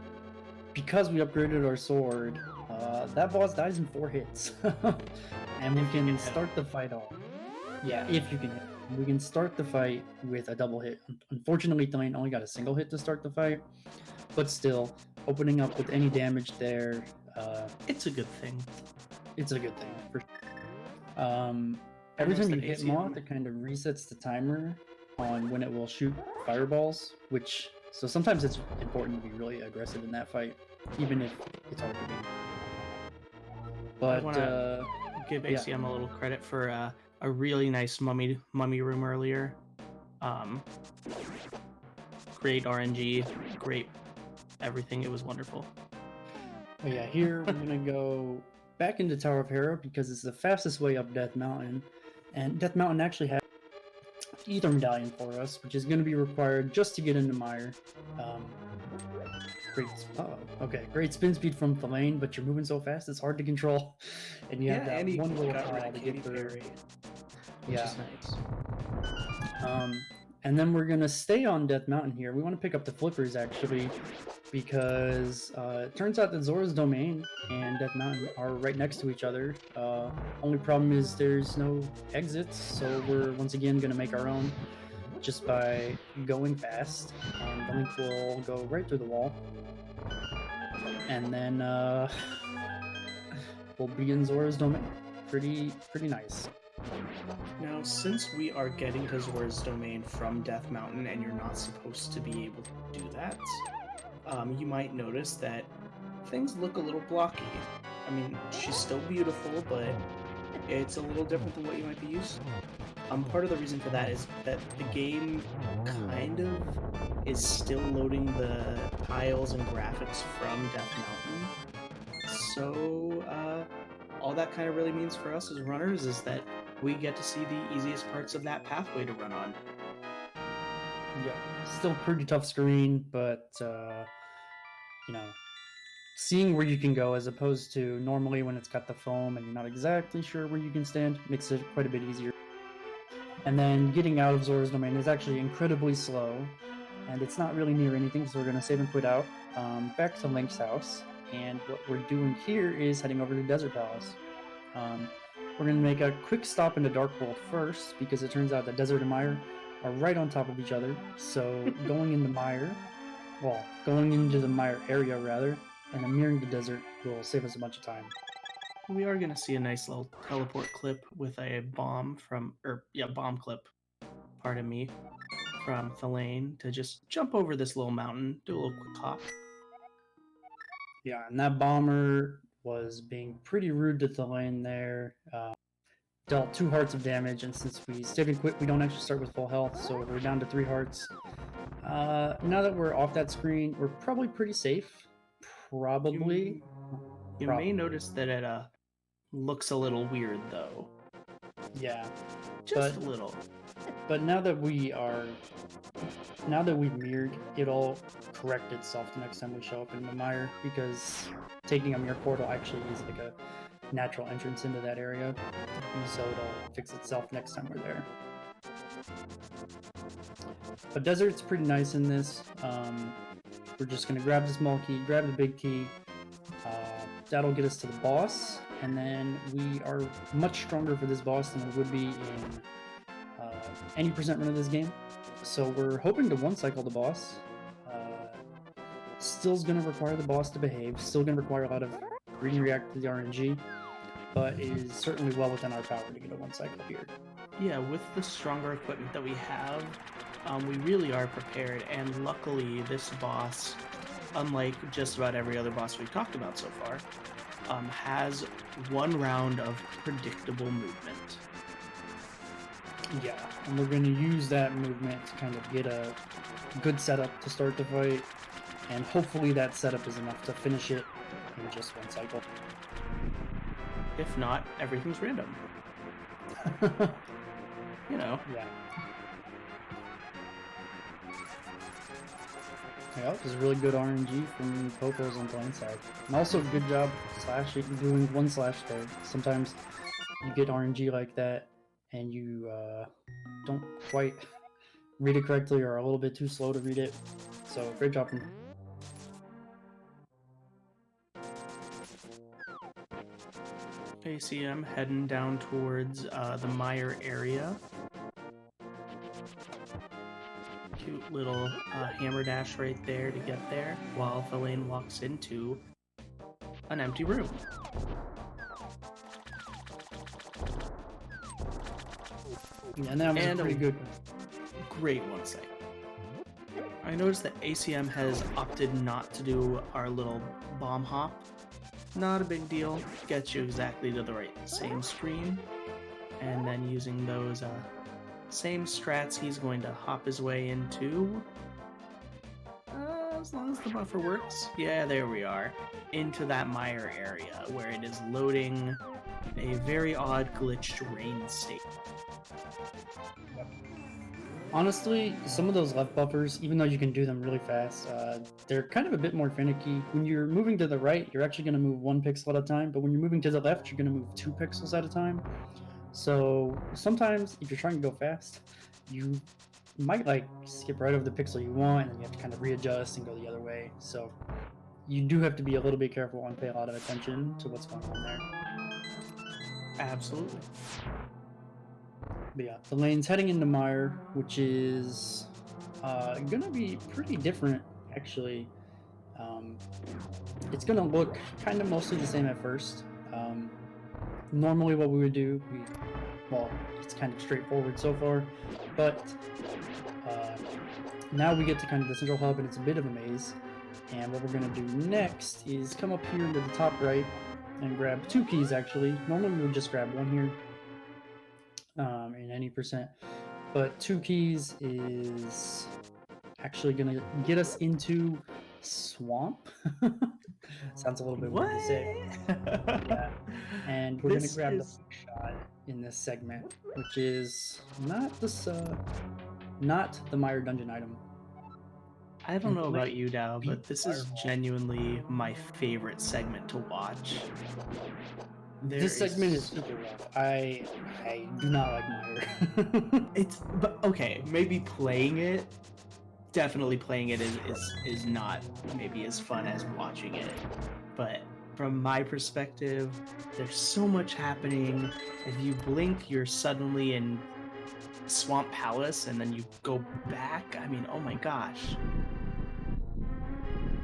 because we upgraded our sword, that boss dies in 4 hits. And we can start the fight off. Yeah, if you can hit. We can start the fight with a double hit. Unfortunately, Thalane only got a single hit to start the fight, but still, opening up with any damage there, It's a good thing. it's a good thing. For sure. Every time you hit him off, it kind of resets the timer on when it will shoot fireballs, so sometimes it's important to be really aggressive in that fight, even if it's hard to beat. But I want to give ACM a little credit for a really nice mummy room earlier. Great RNG, great everything. It was wonderful. But yeah, here we're gonna go back into Tower of Hera because it's the fastest way up Death Mountain, and Death Mountain actually has Ether Medallion for us, which is going to be required just to get into Mire. Great spin speed from Thalane, but you're moving so fast it's hard to control, and you have that one little tile to get through. Which is nice. And then we're gonna stay on Death Mountain here. We want to pick up the flippers actually, because it turns out that Zora's Domain and Death Mountain are right next to each other. Only problem is there's no exits, so we're once again gonna make our own just by going fast, and the Link will go right through the wall, and then we'll be in Zora's Domain. Pretty nice. Now, since we are getting to Zora's Domain from Death Mountain and you're not supposed to be able to do that, you might notice that things look a little blocky. I mean, she's still beautiful, but it's a little different than what you might be used to. Part of the reason for that is that the game kind of is still loading the tiles and graphics from Death Mountain. So, all that kind of really means for us as runners is that we get to see the easiest parts of that pathway to run on. Yeah, still pretty tough screen, but seeing where you can go as opposed to normally when it's got the foam and you're not exactly sure where you can stand makes it quite a bit easier. And then getting out of Zora's Domain is actually incredibly slow, and it's not really near anything, so we're going to save and quit out back to Link's house. And what we're doing here is heading over to Desert Palace. We're going to make a quick stop into Dark World first, because it turns out that Desert and Mire are right on top of each other. So going into the Mire area rather, and then mirroring the desert will save us a bunch of time. We are going to see a nice little teleport clip with a bomb from Thalane to just jump over this little mountain, do a little quick hop. Yeah, and that bomber was being pretty rude to Thalane there. Dealt 2 hearts of damage, and since we save and quit, we don't actually start with full health, so we're down to 3 hearts. Now that we're off that screen, we're probably pretty safe. Probably. You may notice that it looks a little weird, though. Yeah. Just a little. But now that we've mirrored, it'll correct itself the next time we show up in the Mire, because taking a mirror portal actually is like a natural entrance into that area, so it'll fix itself next time we're there. But Desert's pretty nice in this. We're just going to grab the small key, grab the big key. That'll get us to the boss, and then we are much stronger for this boss than we would be in any percent run of this game. So we're hoping to one-cycle the boss. Still's going to require the boss to behave, still going to require a lot of green react to the RNG, but it is certainly well within our power to get a one-cycle here. Yeah, with the stronger equipment that we have, we really are prepared, and luckily this boss, unlike just about every other boss we've talked about so far, has 1 round of predictable movement. Yeah, and we're going to use that movement to kind of get a good setup to start the fight, and hopefully that setup is enough to finish it in just one cycle. If not, everything's random. You know. Yeah. Yeah, this is really good RMG from Poco's on Thalane side. And also good job doing one slash there. Sometimes you get RMG like that and you don't quite read it correctly or are a little bit too slow to read it. So great job from ACM heading down towards the Mire area. Cute little hammer dash right there to get there, while Thalane walks into an empty room. Yeah, and that was pretty good. Great one second. I noticed that ACM has opted not to do our little bomb hop. Not a big deal. Gets you exactly to the same screen. And then using those same strats, he's going to hop his way into... as long as the buffer works. Yeah, there we are. Into that mire area, where it is loading a very odd glitched rain state. Honestly, some of those left buffers, even though you can do them really fast, they're kind of a bit more finicky. When you're moving to the right, you're actually going to move 1 pixel at a time, but when you're moving to the left, you're going to move 2 pixels at a time. So sometimes, if you're trying to go fast, you might like skip right over the pixel you want, and then you have to kind of readjust and go the other way. So you do have to be a little bit careful and pay a lot of attention to what's going on there. Absolutely. But yeah, the lane's heading into Mire, which is gonna be pretty different, actually. It's gonna look kind of mostly the same at first. Normally what we would do, well, it's kind of straightforward so far, but now we get to kind of the central hub, and it's a bit of a maze. And what we're gonna do next is come up here into the top right and grab 2 keys, actually. Normally we would just grab 1 here. In any percent, but 2 keys is actually gonna get us into Swamp. Sounds a little bit weird to say. Yeah. And we're gonna grab the hook shot in this segment, which is not the Mire dungeon item. I don't know about you, Dow, but this is genuinely my favorite segment to watch. This segment is super rough. I do not like Mire. But okay, maybe playing it, definitely playing it is not maybe as fun as watching it. But from my perspective, there's so much happening. If you blink, you're suddenly in Swamp Palace, and then you go back. I mean, oh my gosh.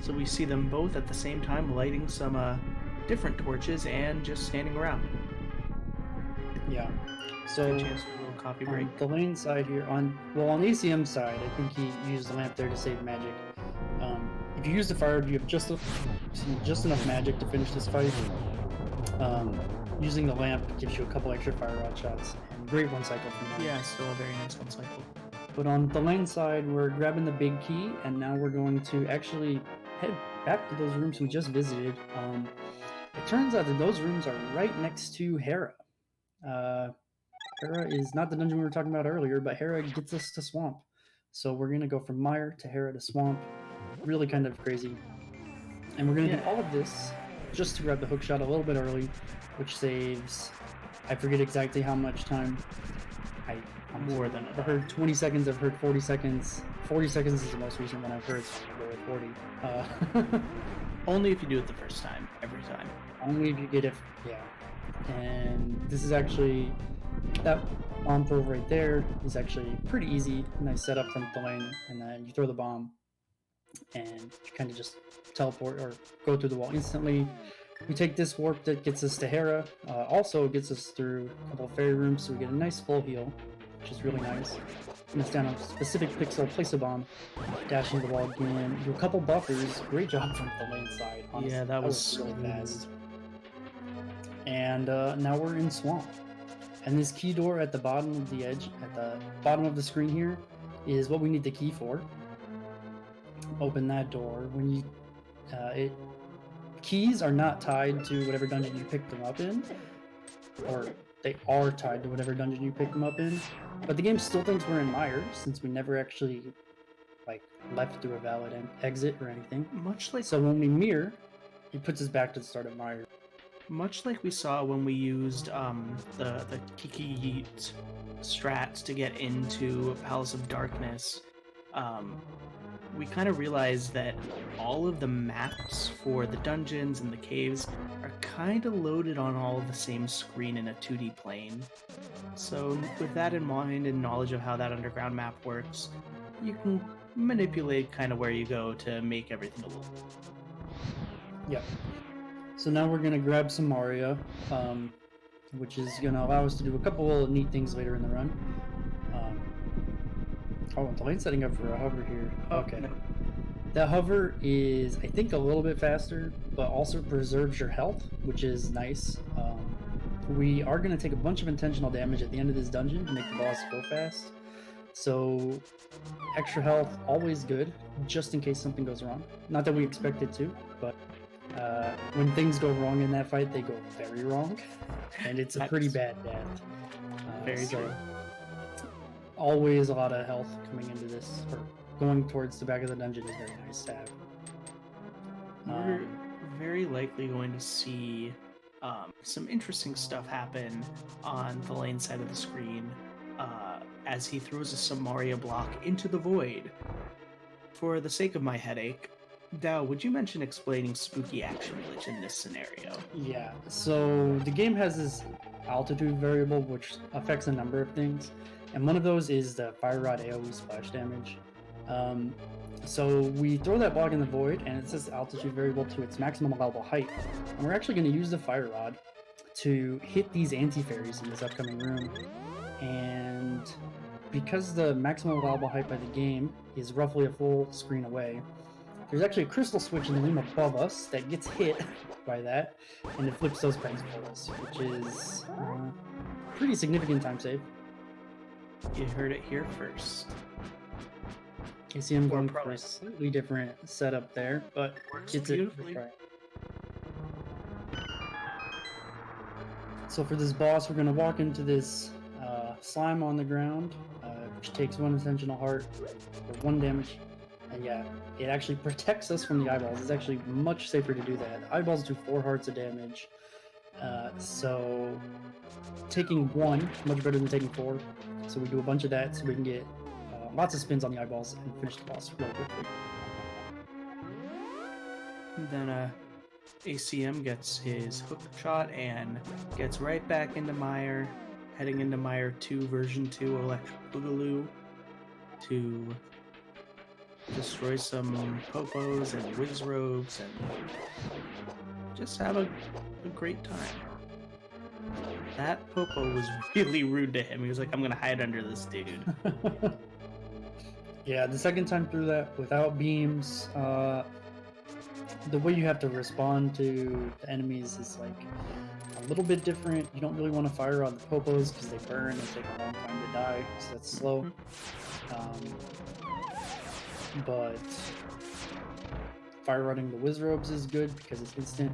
So we see them both at the same time lighting some different torches and just standing around. Yeah. So a chance for a little coffee break. On the lane side here, on ACM side, I think he used the lamp there to save magic. If you use the fire, you have just enough magic to finish this fight. Using the lamp gives you a couple extra fire rod shots, and great 1 cycle from that. Yeah, still a very nice 1 cycle. But on the lane side, we're grabbing the big key, and now we're going to actually head back to those rooms we just visited. It turns out that those rooms are right next to Hera. Hera is not the dungeon we were talking about earlier, but Hera gets us to Swamp. So we're going to go from Mire to Hera to Swamp. Really kind of crazy. And we're going to do all of this just to grab the hook shot a little bit early, which saves, I forget exactly how much time. More than I've heard 20 seconds, I've heard 40 seconds. 40 seconds is the most recent one I've heard, so we'll go with 40. Only if you do it the first time, every time. Only if you get it, yeah. And this is actually, that bomb throw right there is actually pretty easy. Nice setup from the lane, and then you throw the bomb, and you kind of just teleport or go through the wall instantly. We take this warp that gets us to Hera, also gets us through a couple of fairy rooms, so we get a nice full heal, which is really nice. And it's down a specific pixel, place a bomb, dash into the wall again, do a couple buffers. Great job from the lane side, honestly. Yeah, that was really fast. And now we're in Swamp. And this key door at the bottom of the edge, at the bottom of the screen here, is what we need the key for. open that door. When you keys are not tied to whatever dungeon you picked them up in, or they are tied to whatever dungeon you picked them up in. But the game still thinks we're in Mire since we never actually like left through a valid exit or anything. Much like So when we mirror, it puts us back to the start of Mire. Much like we saw when we used the Kiki strats to get into Palace of Darkness, we kind of realized that all of the maps for the dungeons and the caves are kind of loaded on all of the same screen in a 2D plane. So with that in mind and knowledge of how that underground map works, you can manipulate kind of where you go to make everything a little. Yep. So now we're gonna grab some Mario, which is gonna allow us to do a couple of neat things later in the run. Oh, Thalane's setting up for a hover here. Okay. No. That hover is, I think, a little bit faster, but also preserves your health, which is nice. We are going to take a bunch of intentional damage at the end of this dungeon to make the boss go fast. So, extra health, always good, just in case something goes wrong. Not that we expect it to, but when things go wrong in that fight, they go very wrong. And it's a pretty bad death. Very true. Always a lot of health coming into this, or going towards the back of the dungeon is very nice to have. We're very likely going to see some interesting stuff happen on the lane side of the screen as he throws a Samaria block into the void. For the sake of my headache, Dao, would you mention explaining spooky action glitch in this scenario? Yeah, so the game has this altitude variable which affects a number of things, and one of those is the Fire Rod AoE splash damage. So we throw that block in the void, and it says altitude variable to its maximum allowable height. And we're actually going to use the Fire Rod to hit these anti-fairies in this upcoming room. And because the maximum allowable height by the game is roughly a full screen away, there's actually a crystal switch in the room above us that gets hit by that, and it flips those pegs for us, which is pretty significant time save. You heard it here first. You see him going for a slightly different setup there, but it's beautifully. So for this boss, we're going to walk into this slime on the ground, which takes 1 intentional heart for 1 damage. And yeah, it actually protects us from the eyeballs. It's actually much safer to do that. The eyeballs do 4 hearts of damage. So taking 1, much better than taking 4. So we do a bunch of that so we can get lots of spins on the eyeballs and finish the boss real quickly. Then ACM gets his hook shot and gets right back into Mire, heading into Mire 2 version 2 Electric Boogaloo to destroy some popos and whiz robes and just have a great time. That popo was really rude to him. He was like, I'm gonna hide under this dude. Yeah, the second time through that, without beams, the way you have to respond to the enemies is like a little bit different. You don't really want to fire on the popos because they burn and take a long time to die, so that's slow. But fire running the whiz robes is good because it's instant.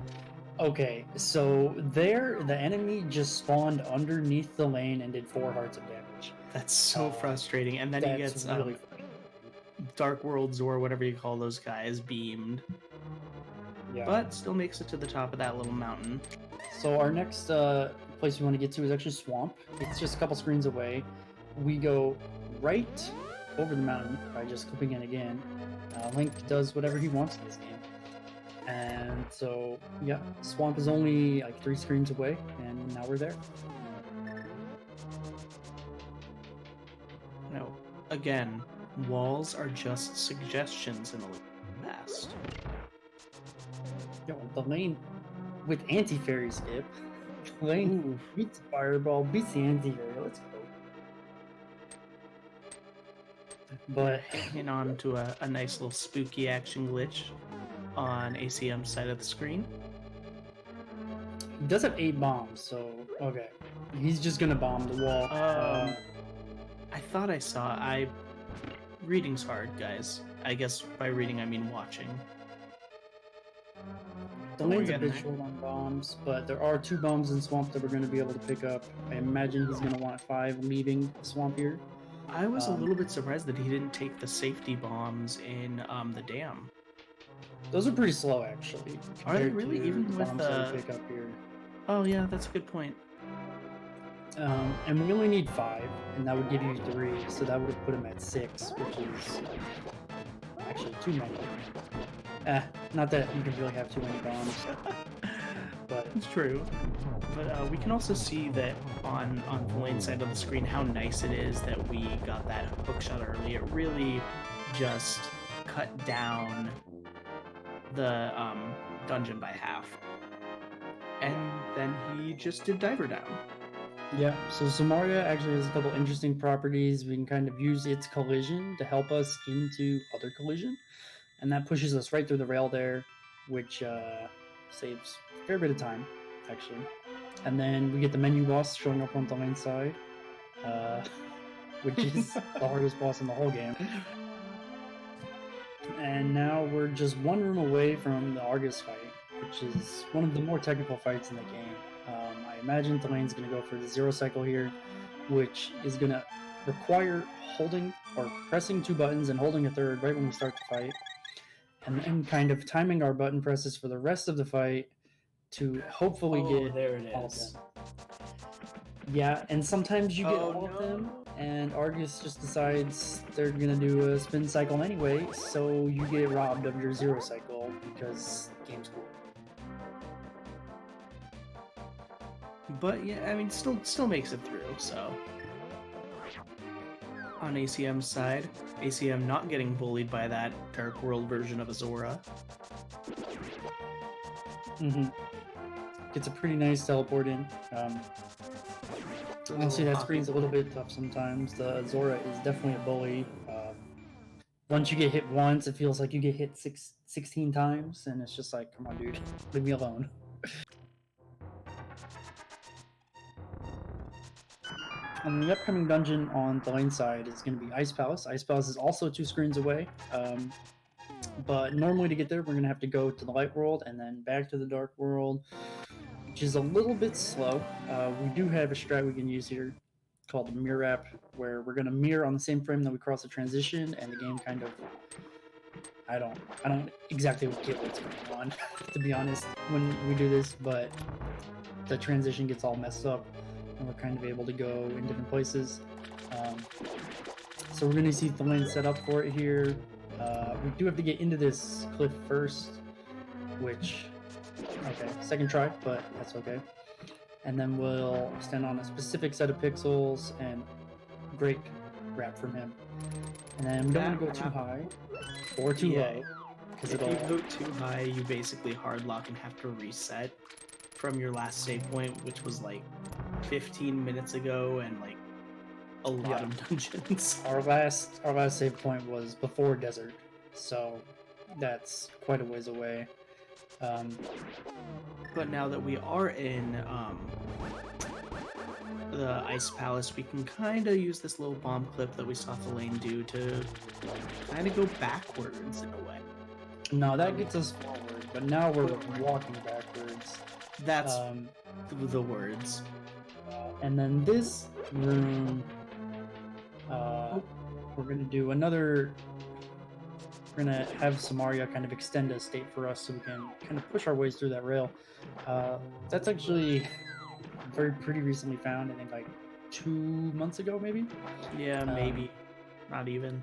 Okay, so there, the enemy just spawned underneath the lane and did 4 hearts of damage. That's so frustrating. And then he gets really Dark Worlds or whatever you call those guys beamed. Yeah. But still makes it to the top of that little mountain. So our next place we want to get to is actually Swamp. It's just a couple screens away. We go right over the mountain by just clipping it again. Link does whatever he wants in this game. And so, yeah, Swamp is only like 3 screens away, and now we're there. No, again, walls are just suggestions in the past. Yo, the lane with anti-fairy skip. The lane beats the fireball, beats the anti-fairy. Let's go. But hanging on to a nice little spooky action glitch on ACM's side of the screen. He does have 8 bombs, so okay. He's just gonna bomb the wall. I thought I saw. reading's hard, guys. I guess by reading I mean watching. The We're lane's a getting bit there. short on bombs, but there are 2 bombs in swamp that we're going to be able to pick up. I imagine he's going to want 5 leaving the swamp here. I was a little bit surprised that he didn't take the safety bombs in the dam. Those are pretty slow, actually. Are they compared really? to Even the with bombs that we pick up here? Oh yeah, that's a good point. And we only need 5, and that would give you 3, so that would have put him at 6, which is actually too many. Not that you can really have too many bombs, but It's true. But we can also see that on the lane side of the screen how nice it is that we got that hook shot early. It really just cut down the dungeon by half. And then he just did diver down. yeah. So Samaria actually has a couple interesting properties. We can kind of use its collision to help us into other collision, and that pushes us right through the rail there, which saves a fair bit of time, actually. And then we get the menu boss showing up on the lane side, which is the hardest boss in the whole game. And now we're just 1 room away from the Argus fight, which is one of the more technical fights in the game. I imagine Thalane's going to go for the 0 cycle here, which is going to require holding or pressing 2 buttons and holding a third right when we start the fight, and then kind of timing our button presses for the rest of the fight to hopefully get there it all of is. them. Yeah, and sometimes you get Oh, all of no. them, and Argus just decides they're gonna do a spin cycle anyway, so you get robbed of your 0 cycle because the game's cool. But yeah, I mean, still makes it through. So on ACM's side, ACM not getting bullied by that Dark World version of Azora. Gets a pretty nice teleport in. Honestly, that screen's a little bit tough sometimes. The Zora is definitely a bully. Once you get hit once, it feels like you get hit 16 times, and it's just like, come on, dude, leave me alone. And the upcoming dungeon on the lane side is going to be Ice Palace. Ice Palace is also 2 screens away. But normally to get there, we're going to have to go to the Light World and then back to the Dark World, which is a little bit slow. We do have a strat we can use here called the mirror wrap, where we're going to mirror on the same frame that we cross the transition, and the game kind of... I don't exactly get what's going on, to be honest, when we do this, but the transition gets all messed up, and we're kind of able to go in different places. So we're going to see the lane set up for it here. We do have to get into this cliff first, which, okay, second try, but that's okay. And then we'll stand on a specific set of pixels and great wrap from him. And then we don't want to go too high or too low. If you go too high, you basically hardlock and have to reset from your last save point, which was like 15 minutes ago, and like a lot of dungeons. Our last save point was before desert, so that's quite a ways away. But now that we are in the Ice Palace, we can kind of use this little bomb clip that we saw Thalane do to kind of go backwards in a way. No, that gets us forward, but now we're walking backwards. That's the words. And then this room, we're going to do another... We're going to have Samaria kind of extend a state for us so we can kind of push our ways through that rail. That's actually pretty recently found, I think like 2 months ago, maybe? Yeah, maybe. Not even.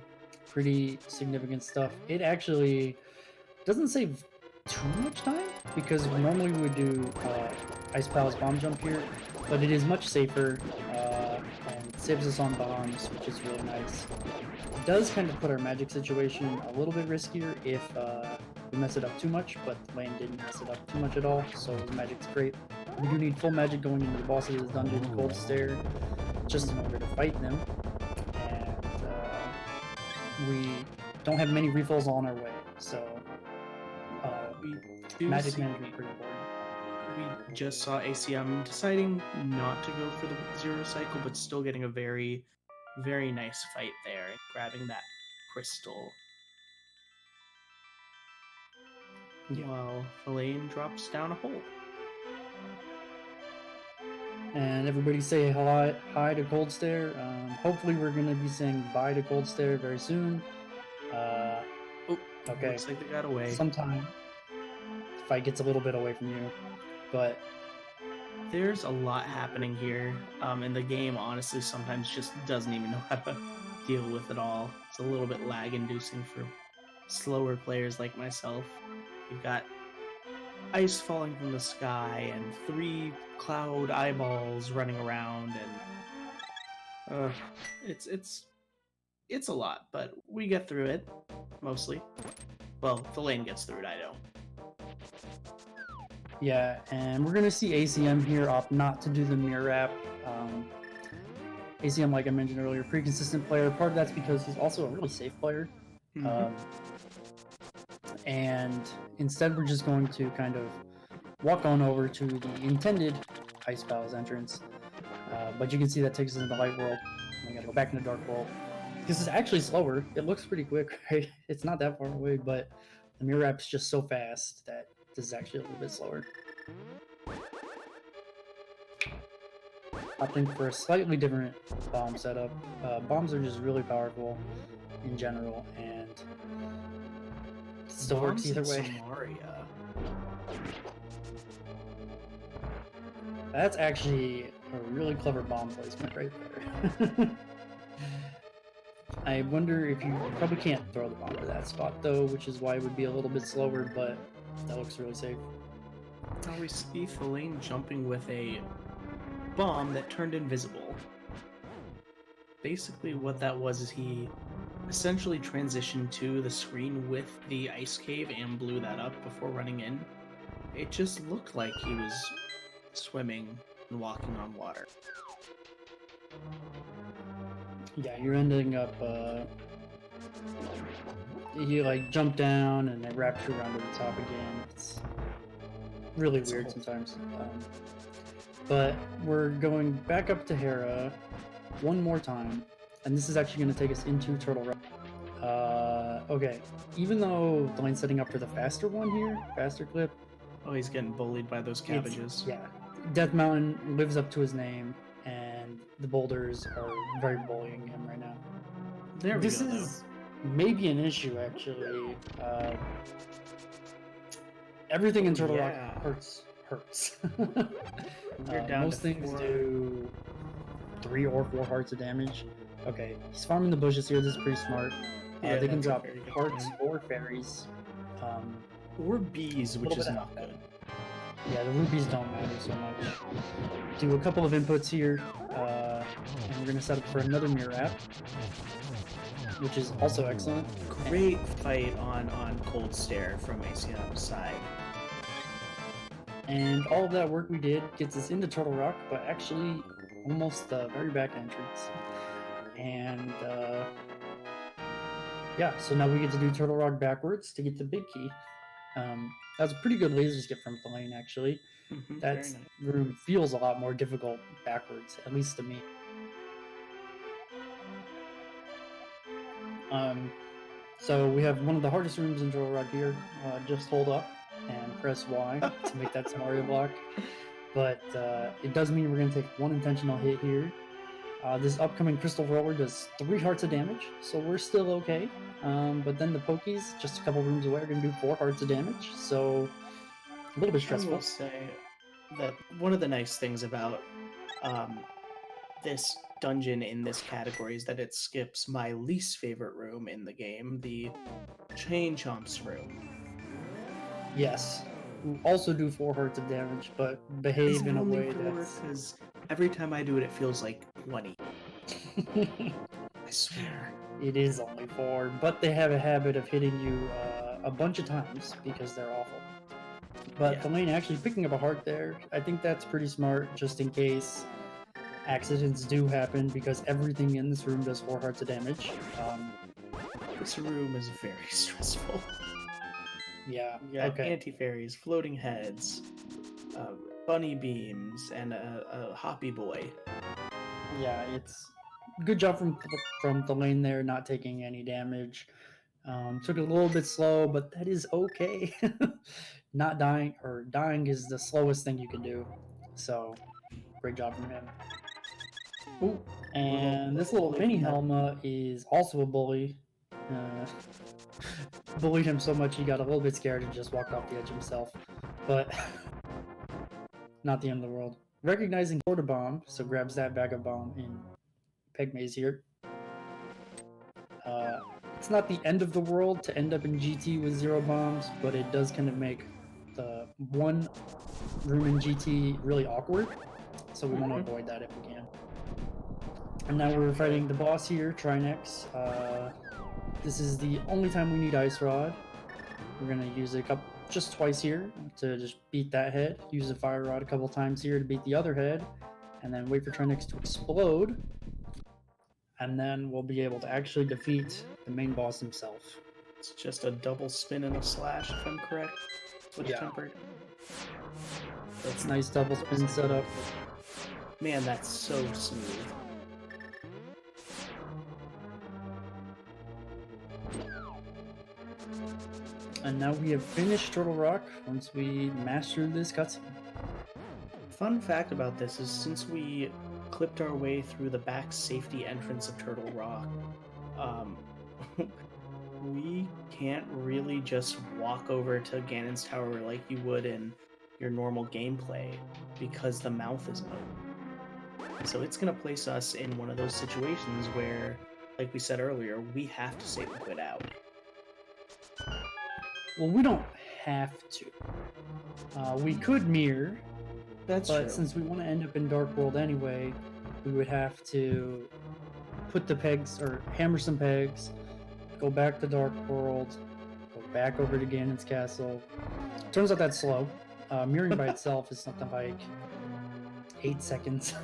Pretty significant stuff. It actually doesn't save too much time, because normally we would do Ice Palace bomb jump here, but it is much safer and saves us on bombs, which is really nice. It does kind of put our magic situation a little bit riskier if we mess it up too much, but the lane didn't mess it up too much at all, so the magic's great. We do need full magic going into the bosses of this dungeon, Cold Stare, just in order to fight them, and we don't have many refills on our way, so magic management pretty important. We just saw ACM deciding not to go for the 0 cycle, but still getting a very, very nice fight there, and grabbing that crystal. Yeah. While Thalane drops down a hole. And everybody say hi to Cold Stare. Hopefully we're going to be saying bye to Cold Stare very soon. Okay. Looks like they got away. Sometime the fight gets a little bit away from you, but there's a lot happening here, and the game honestly sometimes just doesn't even know how to deal with it all. It's a little bit lag-inducing for slower players like myself. You've got ice falling from the sky and 3 cloud eyeballs running around, and it's a lot, but we get through it mostly. Well, Thalane gets through it, I don't. yeah, and we're gonna see ACM here opt not to do the mirror wrap. ACM, like I mentioned earlier, pretty consistent player. Part of that's because he's also a really safe player. And instead we're just going to kind of walk on over to the intended Ice Palace entrance. But you can see that takes us into the light world. I gotta go back into dark world. This is actually slower. It looks pretty quick, right? It's not that far away, but the mirror wrap's just so fast that this is actually a little bit slower. Opting for a slightly different bomb setup. Bombs are just really powerful in general, and it still works either way. Samaria. That's actually a really clever bomb placement right there. I wonder if you probably can't throw the bomb to that spot though, which is why it would be a little bit slower, but that looks really safe. Now we see Thalane jumping with a bomb that turned invisible. Basically what that was is he essentially transitioned to the screen with the ice cave and blew that up before running in. It just looked like he was swimming and walking on water. Yeah, you're ending up, you like jump down and they wrap you around to the top again. It's really weird sometimes. But we're going back up to Hera one more time, and this is actually going to take us into Turtle Rock. Okay, even though Thalane's setting up for the faster one here, faster clip. Oh, he's getting bullied by those cabbages. Yeah, Death Mountain lives up to his name, and the boulders are very bullying him right now. This is maybe an issue, actually. Everything in Turtle Rock hurts. Most things do 3 or 4 hearts of damage. Okay, he's farming the bushes here. This is pretty smart. They can drop hearts or fairies. Or bees, which is not good. Yeah, the rubies don't matter so much. Do a couple of inputs here, and we're going to set up for another mirror wrap, which is also excellent. Great fight on Cold Stare from ACM's side. And all of that work we did gets us into Turtle Rock, but actually almost the very back entrance. And yeah, so now we get to do Turtle Rock backwards to get the big key. That was a pretty good laser skip from Thalane, actually. That room feels a lot more difficult backwards, at least to me. So we have one of the hardest rooms in Turtle Rock here. Just hold up and press Y to make that Samaria block. But it does mean we're going to take 1 intentional hit here. This upcoming Crystal Roller does 3 hearts of damage, so we're still okay. But then the Pokies, just a couple rooms away, are going to do 4 hearts of damage, so a little bit stressful. I will say that one of the nice things about this dungeon in this category is that it skips my least favorite room in the game, the Chain Chomps room. Yes, who also do 4 hearts of damage, but behave in a way that's... Because every time I do it, it feels like 20. I swear. It is only 4, but they have a habit of hitting you a bunch of times because they're awful. But Thalane actually picking up a heart there, I think that's pretty smart, just in case accidents do happen, because everything in this room does 4 hearts of damage. This room is very stressful. Yeah, okay. Anti-fairies, floating heads, bunny beams, and a hoppy boy. Yeah, it's good job from the lane there, not taking any damage. Took it a little bit slow, but that is okay. Not dying, or dying is the slowest thing you can do. So, great job from him. Ooh, and this little mini Helma is also a bully. Bullied him so much he got a little bit scared and just walked off the edge himself. But not the end of the world. Recognizing Porta Bomb, so grabs that bag of bomb in Peg Maze here. It's not the end of the world to end up in GT with 0 bombs, but it does kind of make the one room in GT really awkward. So we want to avoid that if we can. And now we're fighting the boss here, Trinex. This is the only time we need Ice Rod. We're going to use it just twice here to just beat that head. Use the Fire Rod a couple times here to beat the other head. And then wait for Trinex to explode. And then we'll be able to actually defeat the main boss himself. It's just a double spin and a slash, if I'm correct. Switch tempered. That's nice double spin setup. Man, that's so smooth. And now we have finished Turtle Rock once we mastered this cutscene. Fun fact about this is since we clipped our way through the back safety entrance of Turtle Rock, we can't really just walk over to Ganon's Tower like you would in your normal gameplay because the mouth isn't open. So it's going to place us in one of those situations where, like we said earlier, we have to save and quit out. Well, we don't have to. We could mirror, but since we want to end up in Dark World anyway, we would have to put the pegs, or hammer some pegs, go back to Dark World, go back over to Ganon's Castle. Turns out that's slow. Mirroring by itself is something like 8 seconds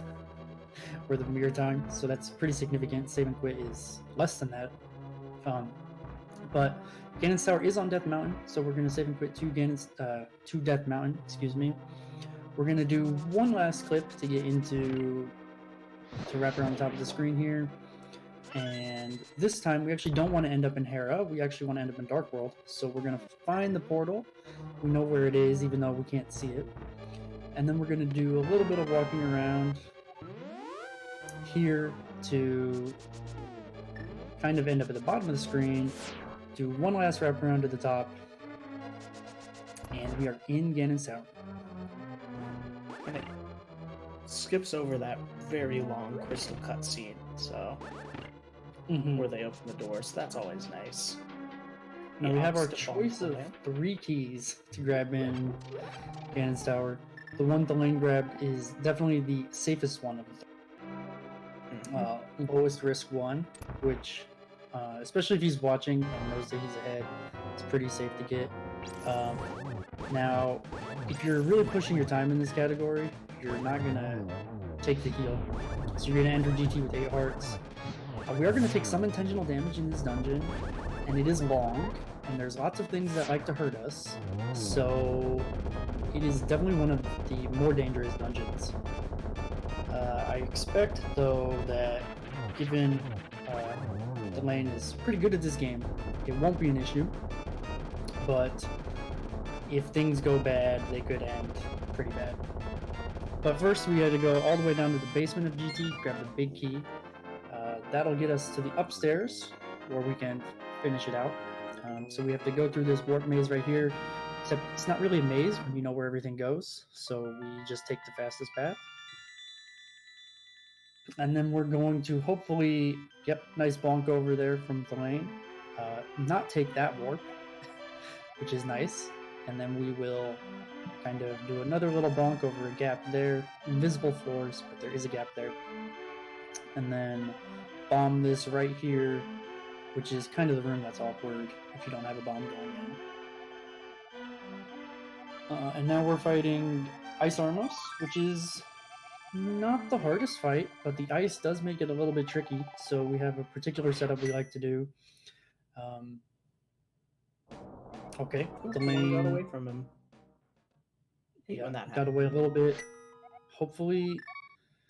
worth of mirror time, so that's pretty significant. Save and quit is less than that. But Ganon's Tower is on Death Mountain, so we're going to save and quit to Death Mountain, excuse me. We're going to do one last clip to get to wrap around the top of the screen here. And this time, we actually don't want to end up in Hera. We actually want to end up in Dark World. So we're going to find the portal. We know where it is, even though we can't see it. And then we're going to do a little bit of walking around here to kind of end up at the bottom of the screen. Do one last wrap around to the top. And we are in Ganon's Tower. And it skips over that very long crystal cutscene, so where they open the door, so that's always nice. Now we have our choice of 3 keys to grab in Ganon's Tower. The one Thalane grabbed is definitely the safest one of the lowest risk one, which, especially if he's watching and knows that he's ahead, it's pretty safe to get. Now, if you're really pushing your time in this category, you're not going to take the heal. So you're going to enter GT with 8 hearts. We are going to take some intentional damage in this dungeon, and it is long, and there's lots of things that like to hurt us, so it is definitely one of the more dangerous dungeons. I expect, though, that given Thalane is pretty good at this game, it won't be an issue, but if things go bad, they could end pretty bad. But first, we had to go all the way down to the basement of GT, grab the big key. That'll get us to the upstairs, where we can finish it out. So we have to go through this warp maze right here, except it's not really a maze when you know where everything goes, so we just take the fastest path. And then we're going to hopefully, nice bonk over there from Thalane, not take that warp, which is nice. And then we will kind of do another little bonk over a gap there. Invisible floors, but there is a gap there. And then bomb this right here, which is kind of the room that's awkward if you don't have a bomb going in. And now we're fighting Ice Armos, which is not the hardest fight, but the ice does make it a little bit tricky, so we have a particular setup we like to do. Okay, Thalane got away from him. Yeah, got away a little bit. Hopefully...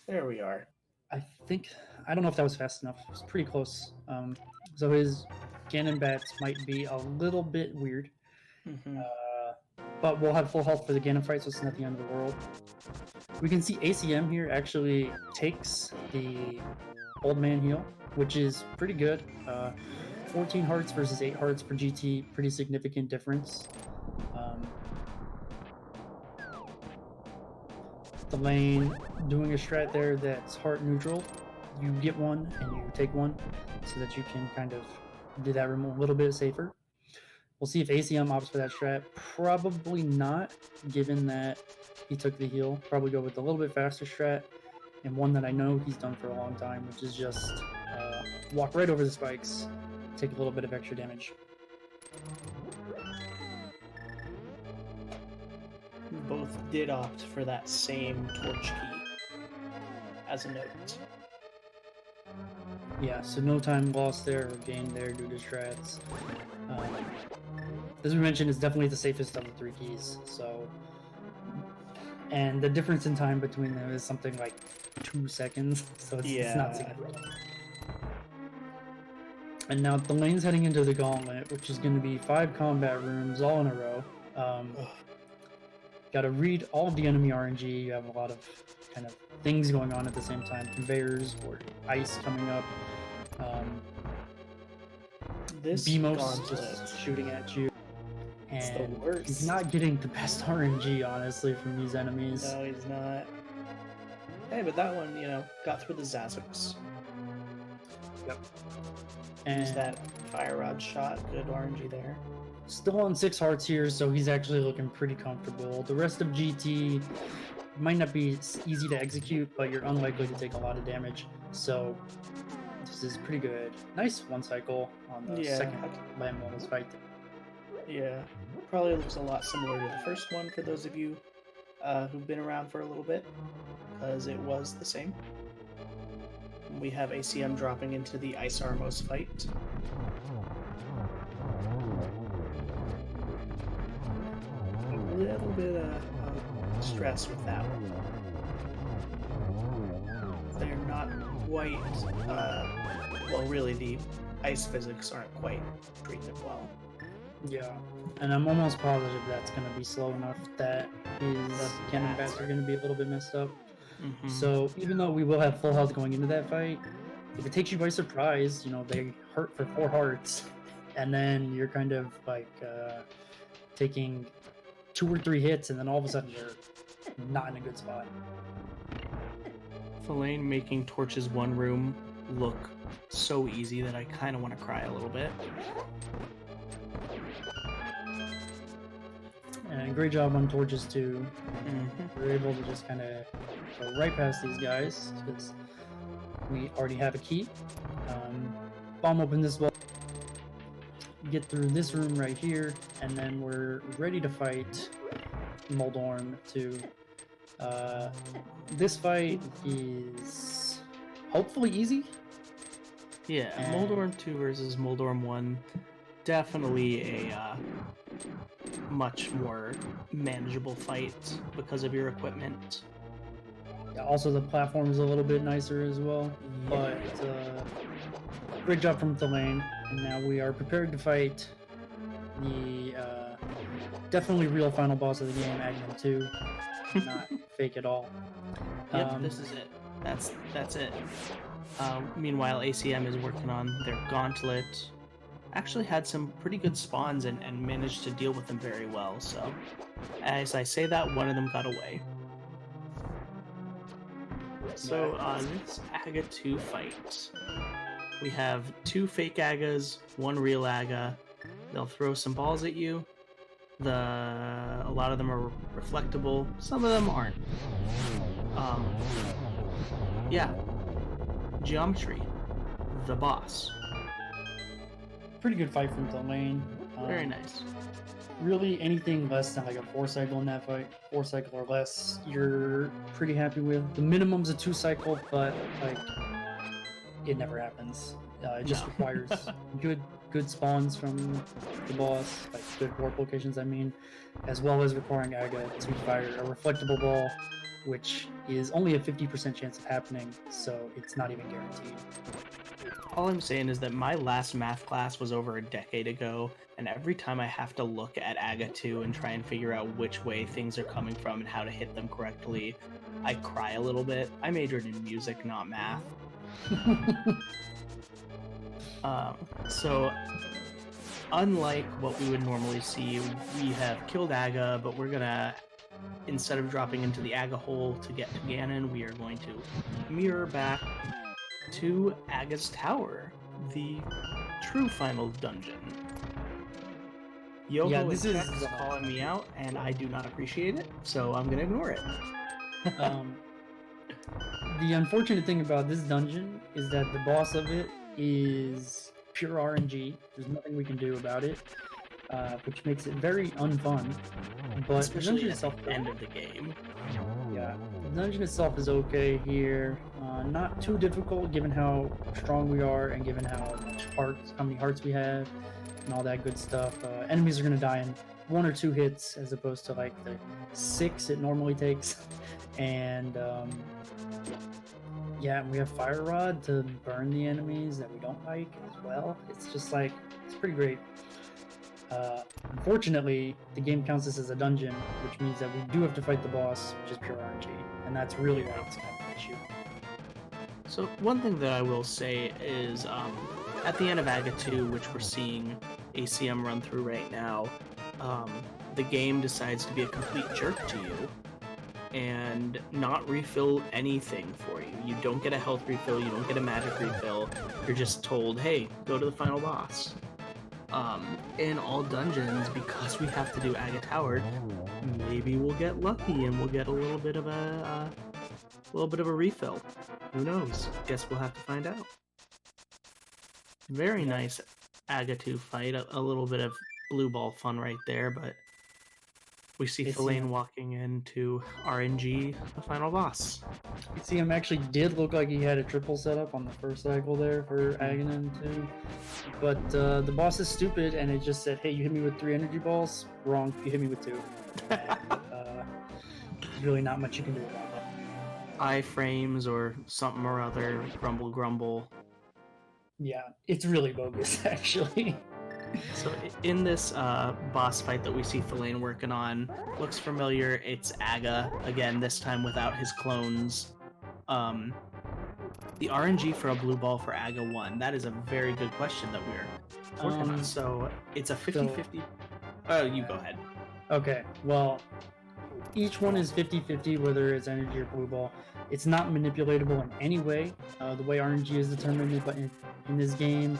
There we are. I think I don't know if that was fast enough. It was pretty close. So his Ganon bats might be a little bit weird. Mm-hmm. But we'll have full health for the Ganon fight, so it's not the end of the world. We can see ACM here actually takes the old man heal, which is pretty good. 14 hearts versus 8 hearts for GT, pretty significant difference. Thalane doing a strat there that's heart neutral. You get one and you take one so that you can kind of do that room a little bit safer. We'll see if ACM opts for that strat. Probably not, given that he took the heal. Probably go with a little bit faster strat, and one that I know he's done for a long time, which is just walk right over the spikes, take a little bit of extra damage. Both did opt for that same torch key as a note. Yeah, so no time lost there or gained there due to strats. As we mentioned, it's definitely the safest of the 3 keys. So, and the difference in time between them is something like 2 seconds. So it's not significant. And now the lane's heading into the gauntlet, which is going to be 5 combat rooms all in a row. Got to read all of the enemy RNG. You have a lot of kind of things going on at the same time. Conveyors or ice coming up. This Beamos gauntlet just shooting at you. It's the And worst. he's not getting the best RNG, honestly, from these enemies. No, he's not. Hey, but that one, got through the Zazuks. Yep. Use And that fire rod shot. Good RNG there. still on 6 hearts here, so he's actually looking pretty comfortable. The rest of GT might not be easy to execute, but you're unlikely to take a lot of damage. So this is pretty good. Nice one cycle on the second landmines fight. Yeah, probably looks a lot similar to the first one for those of you who've been around for a little bit, because it was the same. We have ACM dropping into the Ice Armos fight. A little bit of stress with that one. They're not quite, well, really the ice physics aren't quite treating it well. Yeah, and I'm almost positive that's going to be slow enough that his cannon bats are going to be a little bit messed up. Mm-hmm. So even though we will have full health going into that fight, if it takes you by surprise, they hurt for 4 hearts, and then you're kind of like taking 2 or 3 hits, and then all of a sudden you're not in a good spot. Thalane making Torch's one room look so easy that I kind of want to cry a little bit. And great job on torches too. Mm-hmm. We're able to just kind of go right past these guys because we already have a key. Bomb open this wall. Get through this room right here, and then we're ready to fight Moldorm too. This fight is hopefully easy. Yeah, And- Moldorm 2 versus Moldorm 1, definitely a much more manageable fight because of your equipment. Yeah, also, the platform's a little bit nicer as well. But great job from Thalane. And now we are prepared to fight the definitely real final boss of the game, Acmlm 2. Not fake at all. Yep, this is it. That's it. Meanwhile, ACM is working on their gauntlet. Actually had some pretty good spawns and managed to deal with them very well. So, as I say that, one of them got away. So on this Aga 2 fight, we have 2 fake Agas, 1 real Aga. They'll throw some balls at you. A lot of them are reflectable. Some of them aren't. Yeah. Geometry. The boss. Pretty good fight from Thalane. Very nice. Really, anything less than like a 4 cycle in that fight, 4 cycle or less, you're pretty happy with. The minimum's a 2 cycle, but like it never happens. It just requires good spawns from the boss, like good warp locations, I mean, as well as requiring Aga to fire a reflectable ball which is only a 50% chance of happening, so it's not even guaranteed. All I'm saying is that my last math class was over a decade ago, and every time I have to look at AGA 2 and try and figure out which way things are coming from and how to hit them correctly, I cry a little bit. I majored in music, not math. So, unlike what we would normally see, we have killed AGA, but we're gonna, instead of dropping into the AGA hole to get to Ganon, we are going to mirror back to AGA's tower, the true final dungeon. Yoho this and is Chex is calling me out, and I do not appreciate it, so I'm gonna ignore it. The unfortunate thing about this dungeon is that the boss of it is pure RMG. There's nothing we can do about it, which makes it very unfun. But Especially the dungeon at itself, the end of the game. yeah, the dungeon itself is okay here. Not too difficult given how strong we are and given how many hearts we have, and all that good stuff. Enemies are gonna die in 1 or 2 hits as opposed to like the 6 it normally takes. And yeah, we have Fire Rod to burn the enemies that we don't like as well. It's just like, it's pretty great. Unfortunately, the game counts this as a dungeon, which means that we do have to fight the boss, which is pure RNG, and that's really why it's kind of an issue. So one thing that I will say is, at the end of AGA 2, which we're seeing ACM run through right now, the game decides to be a complete jerk to you and not refill anything for you. You don't get a health refill, you don't get a magic refill, you're just told, hey, go to the final boss. In all dungeons, because we have to do AGA Tower, maybe we'll get lucky and we'll get a little bit of a refill. Who knows? Guess we'll have to find out. Very nice AGA 2 fight. A little bit of blue ball fun right there, but we see Thalane walking into RNG, the final boss. ACM actually did look like he had a triple setup on the first cycle there for Aghanim too. But the boss is stupid and it just said, hey, you hit me with 3 energy balls? Wrong, you hit me with 2. And, there's really not much you can do about it. Iframes or something or other, grumble grumble. Yeah, it's really bogus actually. So in this boss fight that we see Thalane working on, looks familiar. It's AGA, again, this time without his clones. The RNG for a blue ball for AGA 1, that is a very good question that we're working on. So it's a 50-50... Oh, you go ahead. Okay, well, each one is 50-50, whether it's energy or blue ball. It's not manipulatable in any way. The way RNG is determined in this game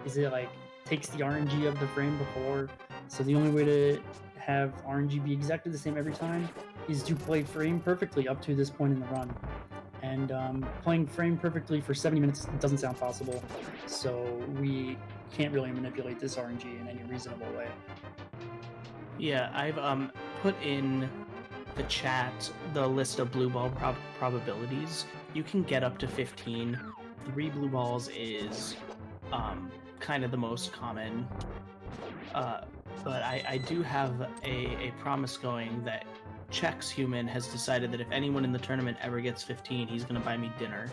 is it like takes the RNG of the frame before. So the only way to have RNG be exactly the same every time is to play frame perfectly up to this point in the run. And playing frame perfectly for 70 minutes doesn't sound possible. So we can't really manipulate this RNG in any reasonable way. Yeah, I've put in the chat the list of blue ball probabilities. You can get up to 15. 3 blue balls is kind of the most common, but I do have a promise going that Chex Human has decided that if anyone in the tournament ever gets 15, he's gonna buy me dinner.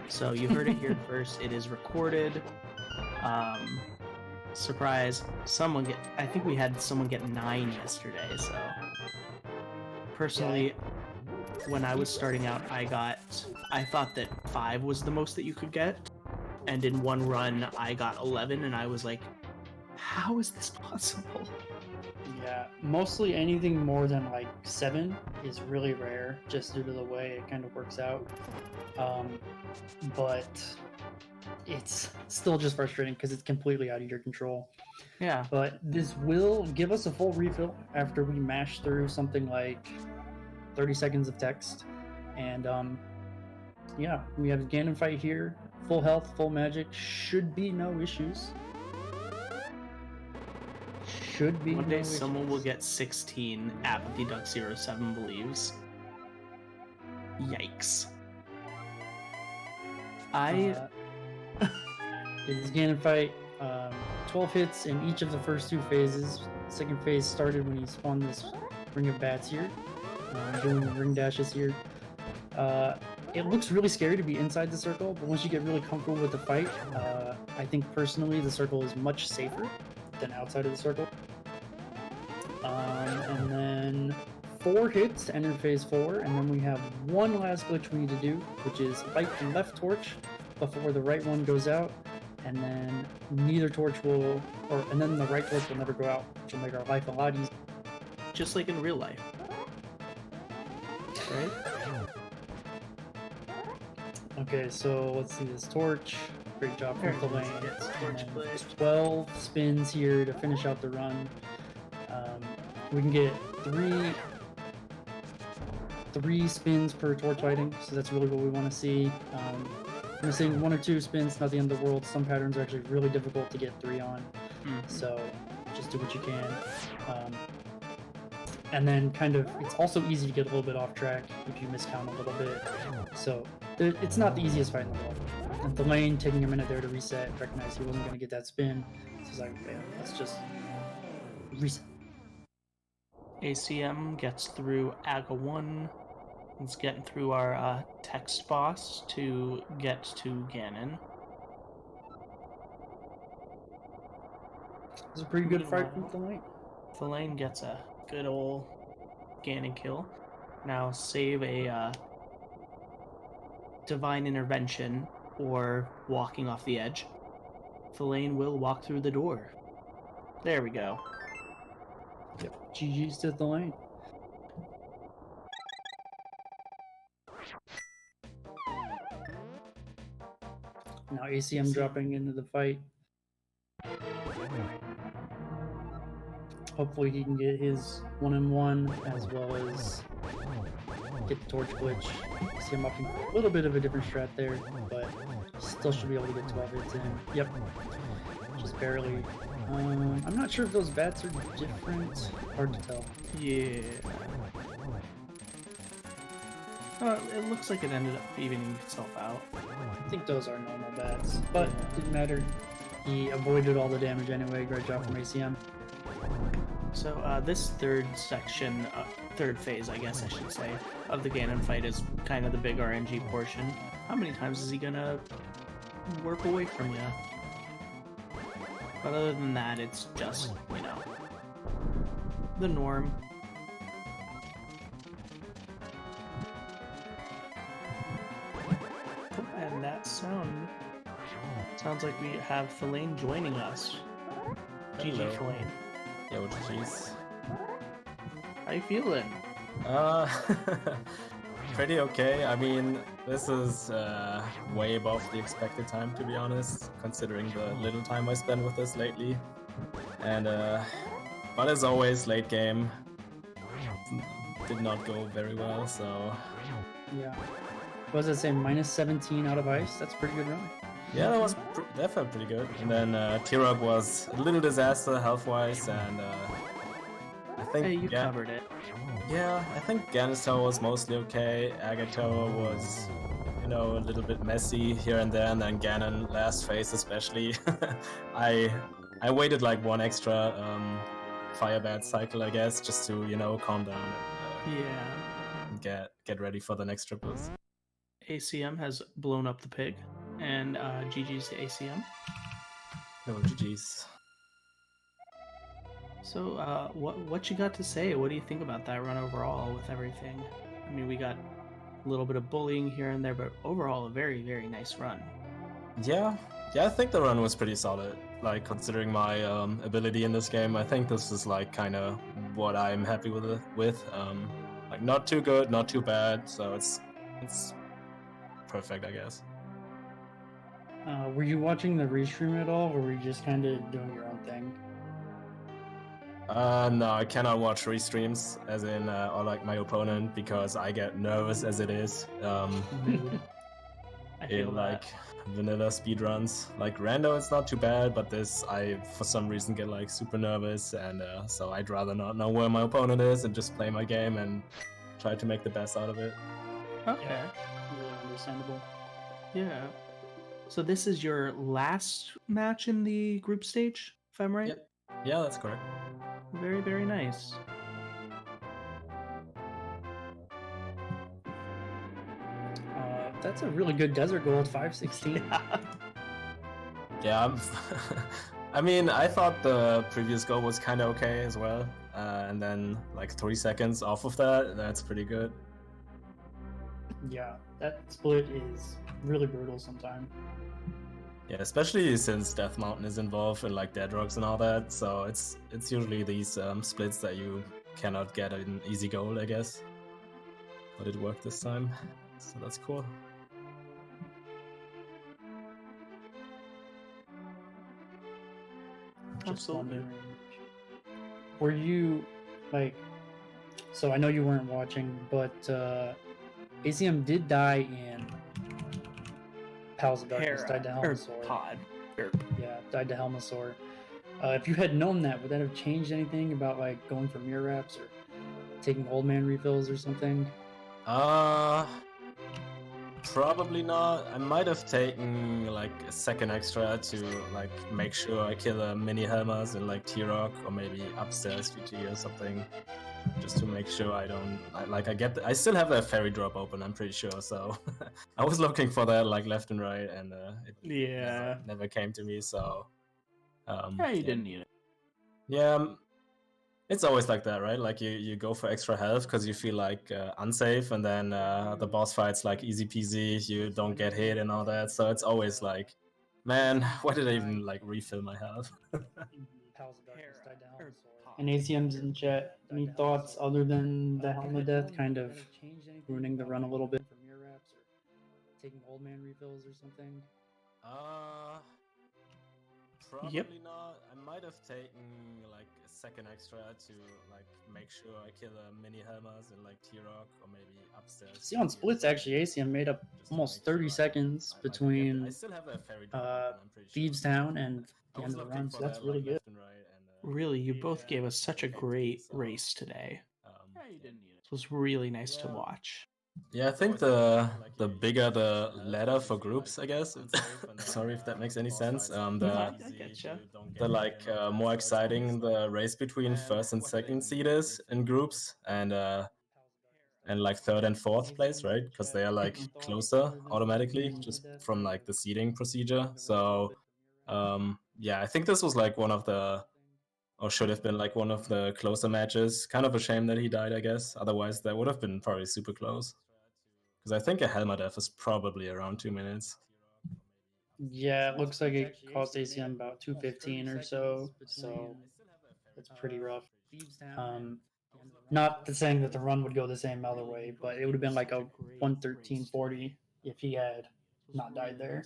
So you heard it here first. It is recorded. Surprise! I think we had someone get 9 yesterday. So personally, when I was starting out, I thought that 5 was the most that you could get. And in one run, I got 11, and I was like, how is this possible? Yeah, mostly anything more than like 7 is really rare, just due to the way it kind of works out. But it's still just frustrating because it's completely out of your control. Yeah. But this will give us a full refill after we mash through something like 30 seconds of text. And yeah, we have a Ganon fight here. Full health, full magic, should be no issues. Should be One no day issues. someone will get 16, Apathy Duck 07 believes. Yikes. It's Ganon fight. 12 hits in each of the first 2 phases. Second phase started when he spawned this Ring of Bats here. Doing ring dashes here. It looks really scary to be inside the circle, but once you get really comfortable with the fight, I think personally the circle is much safer than outside of the circle. And then 4 hits to enter phase 4, and then we have one last glitch we need to do, which is light the left torch before the right one goes out, and then neither torch will, and then the right torch will never go out, which will make our life a lot easier. Just like in real life. Right? Okay, so let's see this torch. Great job from thalane. Yes, torch glitch. 12 spins here to finish out the run. We can get three spins per torch lighting, so that's really what we want to see. I'm saying 1 or 2 spins, not the end of the world. Some patterns are actually really difficult to get 3 on, so just do what you can. And then it's also easy to get a little bit off track if you miscount a little bit. So it's not the easiest fight in the world. And thalane taking a minute there to reset, recognized he wasn't going to get that spin. So he's like, okay, let's just reset. ACM gets through AGA 1. It's getting through our text boss to get to Ganon. It's a pretty good fight from thalane. Thalane gets a good old Ganon kill. Now save a divine intervention or walking off the edge. Thalane will walk through the door. There we go. Yep, GG's to thalane. Now ACM dropping into the fight. Hopefully he can get his 1-in-1 as well as get the torch glitch. ACM opting for a little bit of a different strat there, but still should be able to get 12 hits in. Yep, just barely. I'm not sure if those bats are different. Hard to tell. Yeah. It looks like it ended up evening itself out. I think those are normal bats, but didn't matter. He avoided all the damage anyway. Great job from ACM. So this third phase, I guess I should say, of the Ganon fight is kind of the big RMG portion. How many times is he gonna work away from you? But other than that, it's just, the norm. And that sounds like we have thalane joining us. GG thalane. Yo, GG's. How you feeling? Pretty okay. I mean, this is way above the expected time, to be honest, considering the little time I spent with this lately. And but as always, late game did not go very well. So yeah, what was it saying? -17 out of ice. That's a pretty good run. yeah, that felt pretty good. And then T-Rug was a little disaster health-wise, and I think Hey, you covered it. Yeah, I think Ganon was mostly okay. Agato was, a little bit messy here and there, and then Ganon last phase especially. I waited like one extra fire bat cycle, I guess, just to calm down and get ready for the next triples. ACM has blown up the pig, and GG's to ACM. No, GG's. So, what you got to say? What do you think about that run overall with everything? I mean, we got a little bit of bullying here and there, but overall, a very, very nice run. Yeah, I think the run was pretty solid. Like, considering my ability in this game, I think this is like kind of what I'm happy with. Like, not too good, not too bad, so it's perfect, I guess. Were you watching the restream at all, or were you just kind of doing your own thing? No, I cannot watch restreams, as in, or like my opponent, because I get nervous as it is. I feel like vanilla speedruns. Like rando, it's not too bad, but this, I for some reason get like super nervous, and so I'd rather not know where my opponent is and just play my game and try to make the best out of it. Okay. Yeah, really understandable. Yeah. So this is your last match in the group stage, if I'm right? Yep. Yeah, that's correct. Very, very nice. that's a really good desert gold, 516. Yeah, I mean, I thought the previous goal was kind of okay as well. And then like 3 seconds off of that, that's pretty good. Yeah, that split is really brutal sometimes. Yeah, especially since Death Mountain is involved in like dead rocks and all that, so it's usually these splits that you cannot get an easy goal, I guess. But it worked this time, so that's cool. Just Absolutely. wondering, were you like? So I know you weren't watching, but ACM did die in Pals of Darkness. Died to Helmasaur. Pod. Yeah, died to Helmasaur. If you had known that, would that have changed anything about like going for mirror wraps or taking old man refills or something? Probably not. I might have taken like a second extra to like make sure I kill a mini Helmas in like T-Rock or maybe upstairs GT or something, just to make sure I still have that fairy drop open, I'm pretty sure. So I was looking for that like left and right, and it never came to me. So You didn't need it. yeah. It's always like that, right? Like you go for extra health because you feel like unsafe, and then the boss fight's like easy peasy. You don't get hit and all that, so it's always like, man, why did I even like refill my health? Pals of Darkness died to Helmasaur. And ACM's in chat. Any thoughts other than the Helma death kind of ruining the run a little bit for mirror wraps or taking old man refills or something? Probably not. I might have taken like a second extra to like make sure I kill a mini Helmas in like T-Rock or maybe upstairs. See, on splits actually ACM made up almost 30 seconds between I still have that fairy drop open, I'm pretty sure. Thieves Town and the end of the run, so that's really good. Really, you both gave us such a great race today. You didn't need it. It was really nice to watch. Yeah, I think the bigger the ladder for groups, I guess. Sorry if that makes any sense. I get you. The like more exciting the race between first and second seed is in groups, and like third and fourth place, right? Because they are like closer automatically just from like the seeding procedure. So yeah, I think this was like one of the, or should have been like one of the closer matches. Kind of a shame that he died, I guess. Otherwise, that would have been probably super close. Because I think a Helma death is probably around 2 minutes. Yeah, it looks like it cost ACM about 215 or so, so it's pretty rough. Not saying that the run would go the same other way, but it would have been like a 113.40 if he had not died there.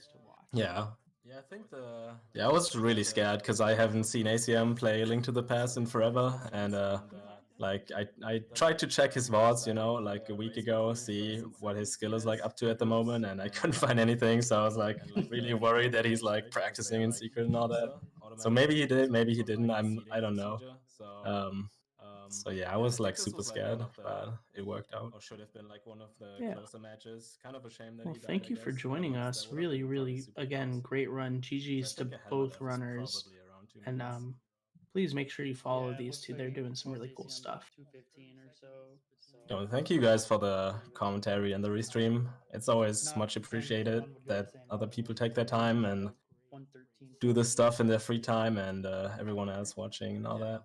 Yeah. Yeah, I think I was really scared because I haven't seen ACM play Link to the Past in forever, and like I tried to check his VODs, you know, like a week ago, see what his skill is like up to at the moment, and I couldn't find anything, so I was like really worried that he's like practicing in secret and all that. So maybe he did, maybe he didn't. I don't know. So yeah, I was like super scared, but it worked out. Or should have been like one of the closer matches. Kind of a shame that well, thank you for joining us. Really, really, again, great run. GG's to both runners. And please make sure you follow these two. They're doing some really cool stuff. No, thank you guys for the commentary and the restream. It's always much appreciated that other people take their time and do this stuff in their free time, and everyone else watching and all that.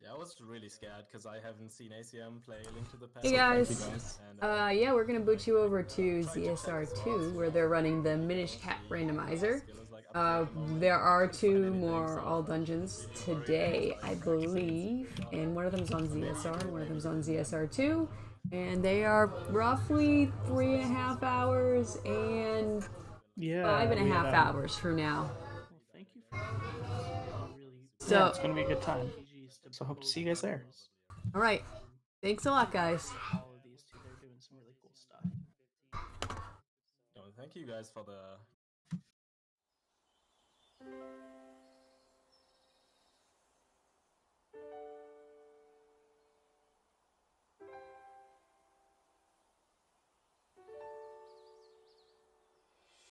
Yeah, I was really scared because I haven't seen ACM play Link to the Past. Hey guys, yeah, we're gonna boot you over to ZSR2 where they're running the Minish Cap Randomizer. There are 2 more all dungeons today, I believe, and one of them's on ZSR, and one of them's on ZSR2, and they are roughly 3.5 hours and 5.5 hours from now. Well, thank you for so it's gonna be a good time. So hope to see you guys there. All right, thanks a lot, guys. All of these two, they're doing some really cool stuff. No, thank you guys for the